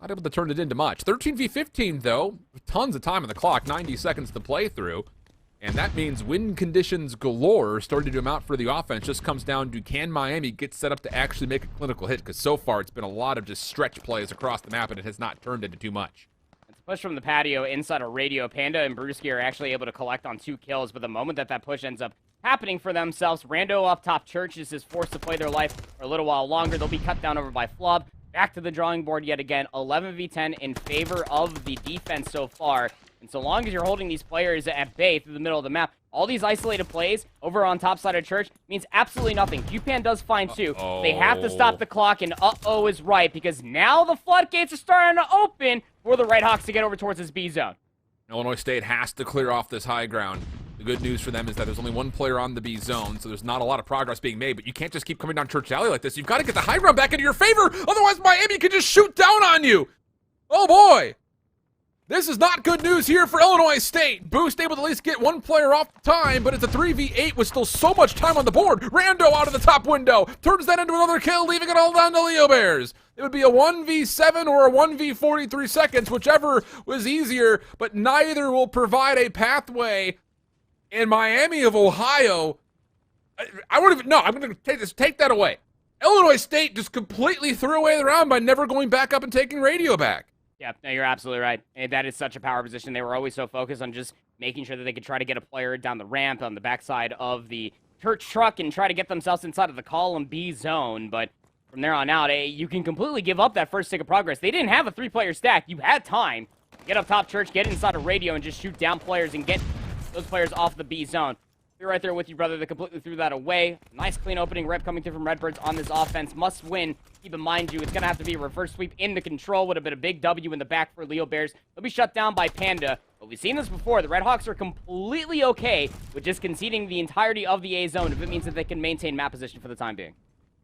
not able to turn it into much. 13v15, though, tons of time on the clock, 90 seconds to play through. And that means win conditions galore starting to amount for the offense. Just comes down to, can Miami get set up to actually make a clinical hit? Because so far it's been a lot of just stretch plays across the map, and it has not turned into too much.
Push from the patio inside a radio. Panda and Brewski are actually able to collect on 2 kills, but the moment that push ends up happening for themselves, Rando up top Churches is forced to play their life for a little while longer. They'll be cut down over by Flob. Back to the drawing board yet again. 11v10 in favor of the defense so far. And so long as you're holding these players at bay through the middle of the map, all these isolated plays over on top side of Church means absolutely nothing. Q-Pan does find 2. They have to stop the clock, and uh-oh is right, because now the floodgates are starting to open for the Redhawks to get over towards this B zone.
Illinois State has to clear off this high ground. The good news for them is that there's only 1 player on the B zone, so there's not a lot of progress being made, but you can't just keep coming down Church Alley like this. You've got to get the high ground back into your favor, otherwise Miami can just shoot down on you. Oh boy. This is not good news here for Illinois State. Boost able to at least get 1 player off the time, but it's a 3v8 with still so much time on the board. Rando out of the top window, turns that into another kill, leaving it all down to Leo Bears. It would be a 1v7 or a 1v43 seconds, whichever was easier, but neither will provide a pathway. In Miami of Ohio, I wouldn't even, no, I'm going to take that away. Illinois State just completely threw away the round by never going back up and taking radio back.
Yeah, no, you're absolutely right. And that is such a power position. They were always so focused on just making sure that they could try to get a player down the ramp on the backside of the Church truck and try to get themselves inside of the column B zone. But from there on out, you can completely give up that first tick of progress. They didn't have a 3-player stack. You had time to get up top Church, get inside a radio, and just shoot down players and get those players off the B zone. We're right there with you, brother. They completely threw that away. Nice clean opening rep coming through from Redbirds on this offense. Must win. Keep in mind, it's going to have to be a reverse sweep in the control. Would have been a big W in the back for Leo Bears. They'll be shut down by Panda. But we've seen this before. The Redhawks are completely okay with just conceding the entirety of the A zone if it means that they can maintain map position for the time being.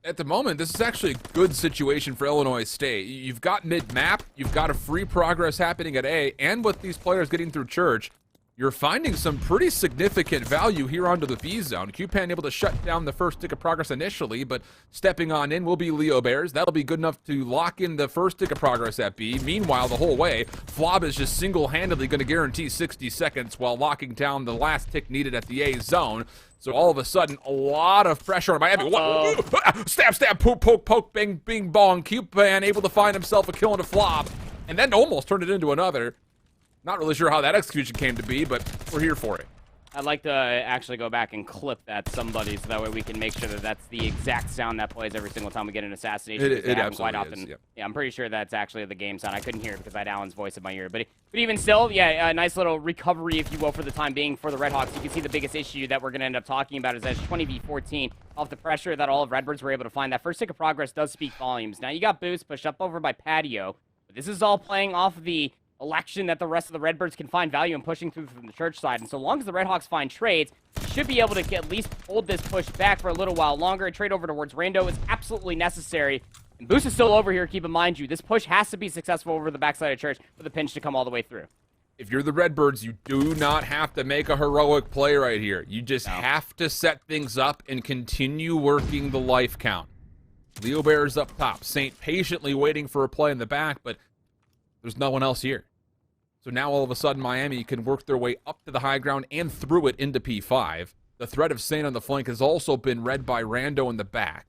At the moment, this is actually a good situation for Illinois State. You've got mid-map, you've got a free progress happening at A, and with these players getting through Church, you're finding some pretty significant value here onto the B zone. Q-Pan able to shut down the first tick of progress initially, but stepping on in will be Leo Bears. That'll be good enough to lock in the first tick of progress at B. Meanwhile, the whole way, Flob is just single-handedly going to guarantee 60 seconds while locking down the last tick needed at the A zone. So all of a sudden, a lot of pressure on Miami. Stab, stab, poke, poke, poke, bing, bing, bong. Q-Pan able to find himself a kill and a Flob, and then almost turned it into another. Not really sure how that execution came to be, but we're here for it.
I'd like to actually go back and clip that somebody so that way we can make sure that that's the exact sound that plays every single time we get an assassination.
It absolutely
quite often.
is,
yeah, I'm pretty sure that's actually the game sound. I couldn't hear it because I had Alan's voice in my ear. But even still, yeah, a nice little recovery, if you will, for the time being for the Redhawks. You can see the biggest issue that we're going to end up talking about is that 20v14 off the pressure that all of Redbirds were able to find. That first tick of progress does speak volumes. Now, you got Boost pushed up over by Patio, but this is all playing off of the election that the rest of the Redbirds can find value in pushing through from the Church side. And so long as the Redhawks find trades, should be able to at least hold this push back for a little while longer. A trade over towards Rando is absolutely necessary Boost is still over here, keep in mind you. This push has to be successful over the backside of Church for the pinch to come all the way through.
If you're the Redbirds, you do not have to make a heroic play right here. You just have to set things up and continue working the life count. Leo Bear's up top. Saint patiently waiting for a play in the back, but there's no one else here. So now all of a sudden Miami can work their way up to the high ground and through it into P5. The threat of Saint on the flank has also been read by Rando in the back.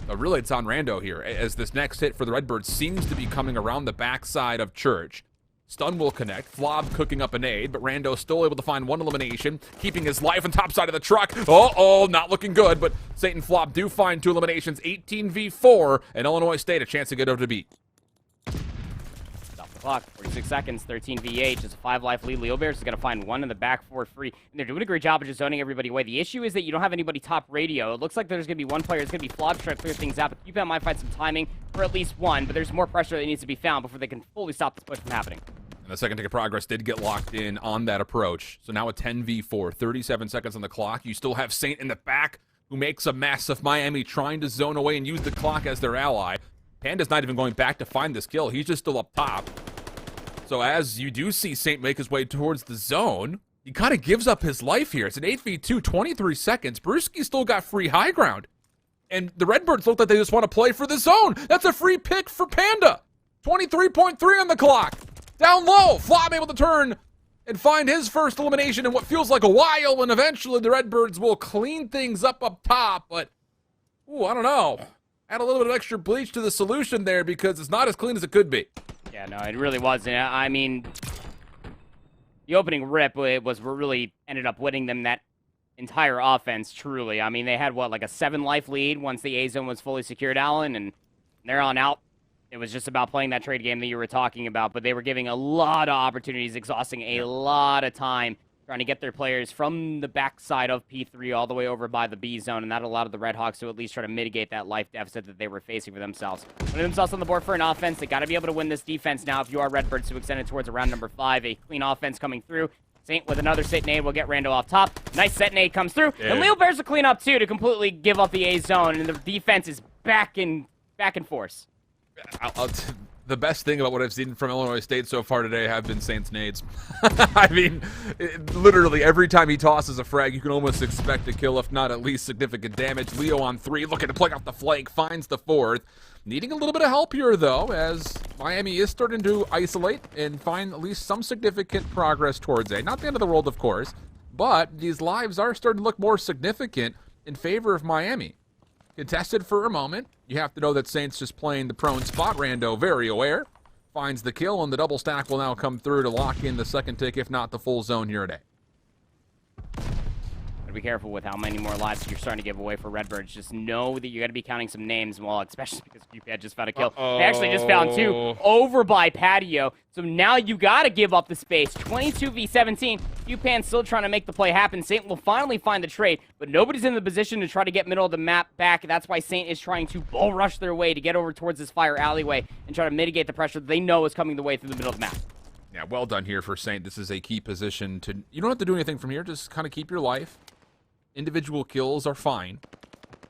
But really it's on Rando here, as this next hit for the Redbirds seems to be coming around the backside of Church. Stun will connect. Flob cooking up a nade, but Rando still able to find one elimination, keeping his life on top side of the truck. Uh-oh, not looking good, but Saint and Flob do find 2 eliminations. 18v4, and Illinois State a chance to get over to beat.
Stop the clock. 46 seconds, 13v8, just a 5-life lead. Leo Bears is going to find one in the back for free, and they're doing a great job of just zoning everybody away. The issue is that you don't have anybody top radio. It looks like there's going to be one player. It's going to be Flob trying to clear things out, but QPAN might find some timing for at least one, but there's more pressure that needs to be found before they can fully stop this push from happening.
And the second ticket progress did get locked in on that approach. So now a 10v4, 37 seconds on the clock. You still have Saint in the back, who makes a mess of Miami trying to zone away and use the clock as their ally. Panda's not even going back to find this kill. He's just still up top. So as you do see Saint make his way towards the zone, he kind of gives up his life here. It's an 8v2, 23 seconds. Brewski still got free high ground. And the Redbirds look like they just want to play for the zone. That's a free pick for Panda. 23.3 on the clock. Down low, Flob able to turn and find his first elimination in what feels like a while, and eventually the Redbirds will clean things up top, but, ooh, I don't know. Add a little bit of extra bleach to the solution there because it's not as clean as it could be.
Yeah, no, it really wasn't. I mean, the opening rip was what really ended up winning them that entire offense, truly. I mean, they had, what, like a 7-life lead once the A-zone was fully secured, Allen, and they're on out. It was just about playing that trade game that you were talking about, but they were giving a lot of opportunities, exhausting a lot of time, trying to get their players from the backside of P3 all the way over by the B zone, and that allowed the Redhawks to at least try to mitigate that life deficit that they were facing for themselves. Putting themselves on the board for an offense, they got to be able to win this defense now if you are Redbirds to extend it towards round number 5. A clean offense coming through. Saint with another sit nade will get Rando off top. Nice set nade comes through, and Leo Bears will clean up too to completely give up the A zone, and the defense is back in force.
The best thing about what I've seen from Illinois State so far today have been Saint's nades. I mean, literally every time he tosses a frag, you can almost expect a kill, if not at least significant damage. Leo on 3, looking to play off the flank, finds the 4th. Needing a little bit of help here, though, as Miami is starting to isolate and find at least some significant progress towards A. Not the end of the world, of course, but these lives are starting to look more significant in favor of Miami. Contested for a moment. You have to know that Saint's just playing the prone spot. Rando very aware. Finds the kill, and the double stack will now come through to lock in the second tick, if not the full zone here today.
Be careful with how many more lives you're starting to give away for Redbirds. Just know that you got to be counting some names, well, especially because QPAD just found a kill. They actually just found 2 over by Patio, so now you got to give up the space. 22v17. QPAN still trying to make the play happen. Saint will finally find the trade, but nobody's in the position to try to get middle of the map back. That's why Saint is trying to bull rush their way to get over towards this fire alleyway and try to mitigate the pressure that they know is coming the way through the middle of the map.
Yeah, well done here for Saint. This is a key position to... You don't have to do anything from here. Just kind of keep your life. Individual kills are fine.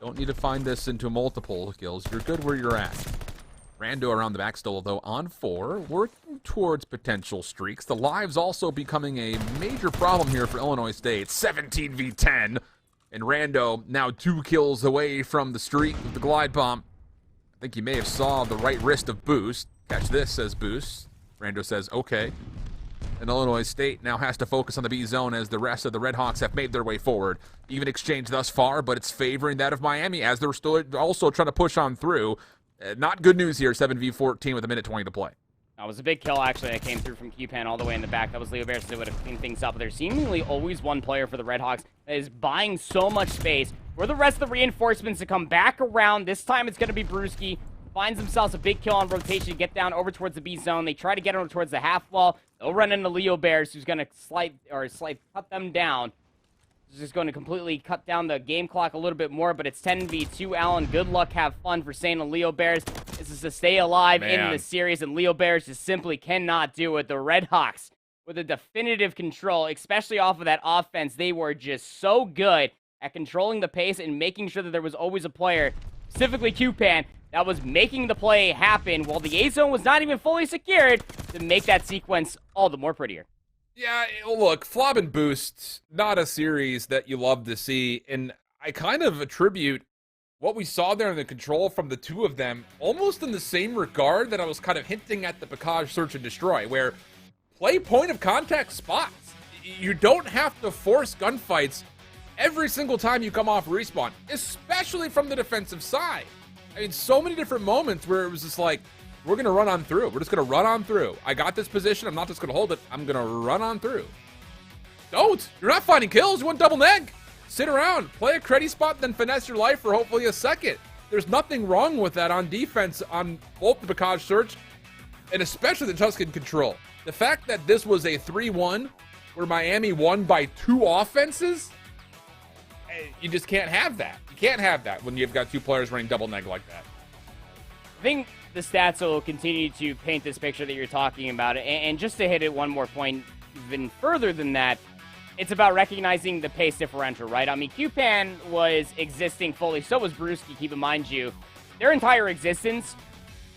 Don't need to find this into multiple kills. You're good where you're at. Rando around the back still, though, on 4, working towards potential streaks. The lives also becoming a major problem here for Illinois State. 17v10. And Rando now 2 kills away from the streak with the glide bomb. I think you may have saw the right wrist of Boost. Catch this, says Boost. Rando says, okay. And Illinois State now has to focus on the B zone as the rest of the Redhawks have made their way forward. Even exchange thus far, but it's favoring that of Miami as they're still also trying to push on through. Not good news here, 7v14 with a minute 20 to play.
That was a big kill, actually, that came through from QPAN all the way in the back. That was Leo Bears that would have cleaned things up. There's seemingly always one player for the Redhawks that is buying so much space for the rest of the reinforcements to come back around. This time it's going to be Brewski. Finds themselves a big kill on rotation to get down over towards the B zone. They try to get over towards the half wall. They'll run into Leo Bears, who's going to cut them down. He's just going to completely cut down the game clock a little bit more, but it's 10v2, Allen. Good luck, have fun for Saint and Leo Bears. This is to stay alive in the series, and Leo Bears just simply cannot do it. The Redhawks with a definitive control, especially off of that offense. They were just so good at controlling the pace and making sure that there was always a player specifically Q-Pan, that was making the play happen while the A-zone was not even fully secured to make that sequence all the more prettier.
Yeah, look, Flob and Boost, not a series that you love to see, and I kind of attribute what we saw there in the control from the two of them almost in the same regard that I was kind of hinting at the Bakaj Search and Destroy, where play point of contact spots. You don't have to force gunfights every single time you come off respawn, especially from the defensive side. I mean, so many different moments where it was just like, we're going to run on through. We're just going to run on through. I got this position. I'm not just going to hold it. I'm going to run on through. Don't. You're not finding kills. You want double neg. Sit around. Play a creddy spot, then finesse your life for hopefully a second. There's nothing wrong with that on defense on both the Bakaj Search and especially the Tuscan Control. The fact that this was a 3-1 where Miami won by 2 offenses, you just can't have that. You can't have that when you've got 2 players running double neg like that.
I think the stats will continue to paint this picture that you're talking about. And just to hit it one more point, even further than that, it's about recognizing the pace differential, right? I mean, Q-Pan was existing fully. So was Brewski, keep in mind you. Their entire existence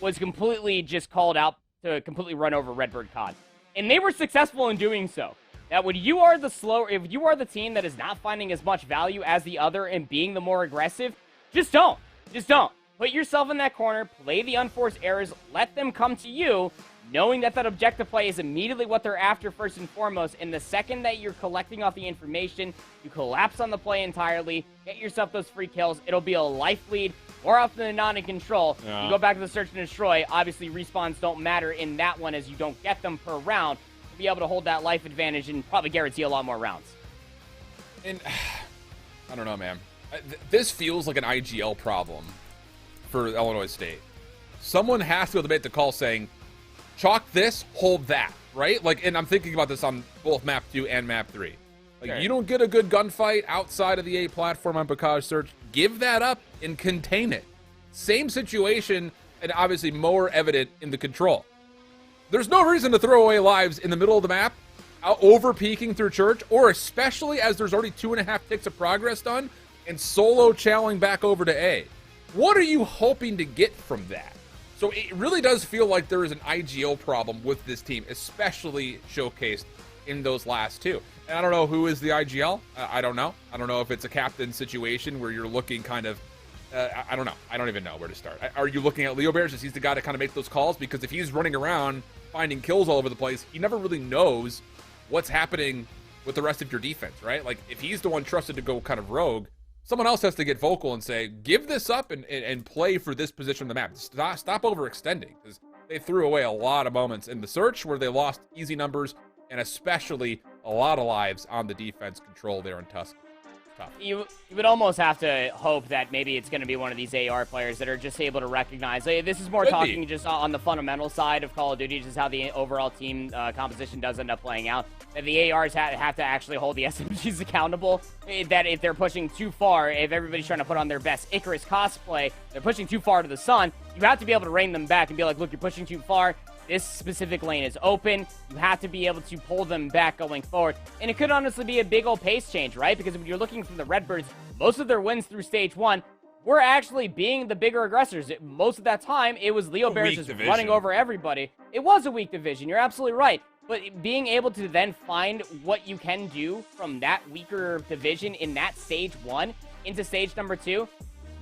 was completely just called out to completely run over Redbird COD. And they were successful in doing so. That when you are if you are the team that is not finding as much value as the other and being the more aggressive, just don't. Just don't. Put yourself in that corner, play the unforced errors, let them come to you, knowing that objective play is immediately what they're after first and foremost. And the second that you're collecting off the information, you collapse on the play entirely, get yourself those free kills. It'll be a life lead, more often than not in control. Yeah. You go back to the search and destroy. Obviously, respawns don't matter in that one as you don't get them per round. You'll be able to hold that life advantage and probably guarantee a lot more rounds.
And I don't know, man. This feels like an IGL problem for Illinois State. Someone has to be able to make the call saying, chalk this, hold that, right? Like, and I'm thinking about this on both map 2 and map 3. Like, sure. You don't get a good gunfight outside of the A platform on Bakaj Search, give that up and contain it. Same situation, and obviously more evident in the control. There's no reason to throw away lives in the middle of the map, over peeking through church, or especially as there's already 2.5 ticks of progress done, and solo channeling back over to A. What are you hoping to get from that? So it really does feel like there is an IGL problem with this team, especially showcased in those last 2. And I don't know who is the IGL. I don't know. I don't know if it's a captain situation where you're looking kind of, I don't know. I don't even know where to start. Are you looking at Leo Bears? Is he the guy to kind of make those calls? Because if he's running around finding kills all over the place, he never really knows what's happening with the rest of your defense, right? Like, if he's the one trusted to go kind of rogue, someone else has to get vocal and say, give this up and play for this position on the map. Stop overextending, because they threw away a lot of moments in the search where they lost easy numbers, and especially a lot of lives on the defense control there in Tusk.
You would almost have to hope that maybe it's going to be one of these AR players that are just able to recognize. This is more talking just on the fundamental side of Call of Duty, just how the overall team composition does end up playing out. That the ARs have to actually hold the SMGs accountable. That if they're pushing too far, if everybody's trying to put on their best Icarus cosplay, they're pushing too far to the sun, you have to be able to rein them back and be like, look, you're pushing too far. This specific lane is open. You have to be able to pull them back going forward. And it could honestly be a big old pace change, right? Because when you're looking from the Redbirds, most of their wins through stage 1 were actually being the bigger aggressors. Most of that time, it was Leo Bears just running over everybody. It was a weak division. You're absolutely right. But being able to then find what you can do from that weaker division in that stage 1 into stage number 2,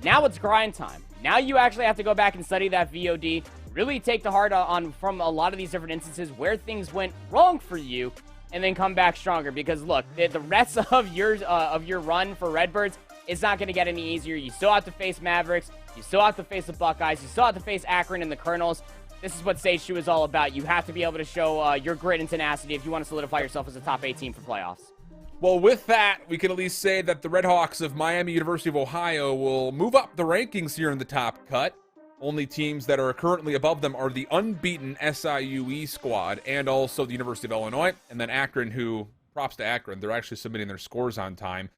now it's grind time. Now you actually have to go back and study that VOD, really take to heart on from a lot of these different instances where things went wrong for you, and then come back stronger. Because look, the rest of your run for Redbirds is not going to get any easier. You still have to face Mavericks, you still have to face the Buckeyes, you still have to face Akron and the Colonels. This is what Stage 2 is all about. You have to be able to show your grit and tenacity if you want to solidify yourself as a top 8 team for playoffs.
Well, with that, we can at least say that the Redhawks of Miami University of Ohio will move up the rankings here in the top cut. Only teams that are currently above them are the unbeaten SIUE squad and also the University of Illinois. And then Akron, who, props to Akron, they're actually submitting their scores on time.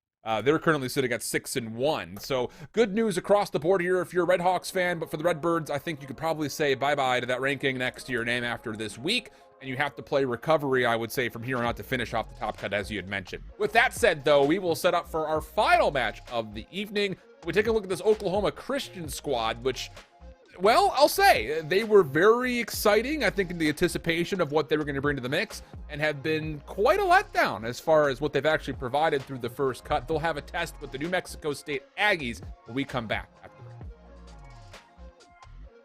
They're currently sitting at 6-1. So good news across the board here if you're a Redhawks fan. But for the Redbirds, I think you could probably say bye-bye to that ranking next to your name after this week. and you have to play recovery, I would say, from here on out to finish off the top cut, as you had mentioned. With that said, though, we will set up for our final match of the evening. We take a look at this Oklahoma Christian squad, which, well, I'll say, they were very exciting, I think, in the anticipation of what they were going to bring to the mix, and have been quite a letdown as far as what they've actually provided through the first cut. They'll have a test with the New Mexico State Aggies when we come back.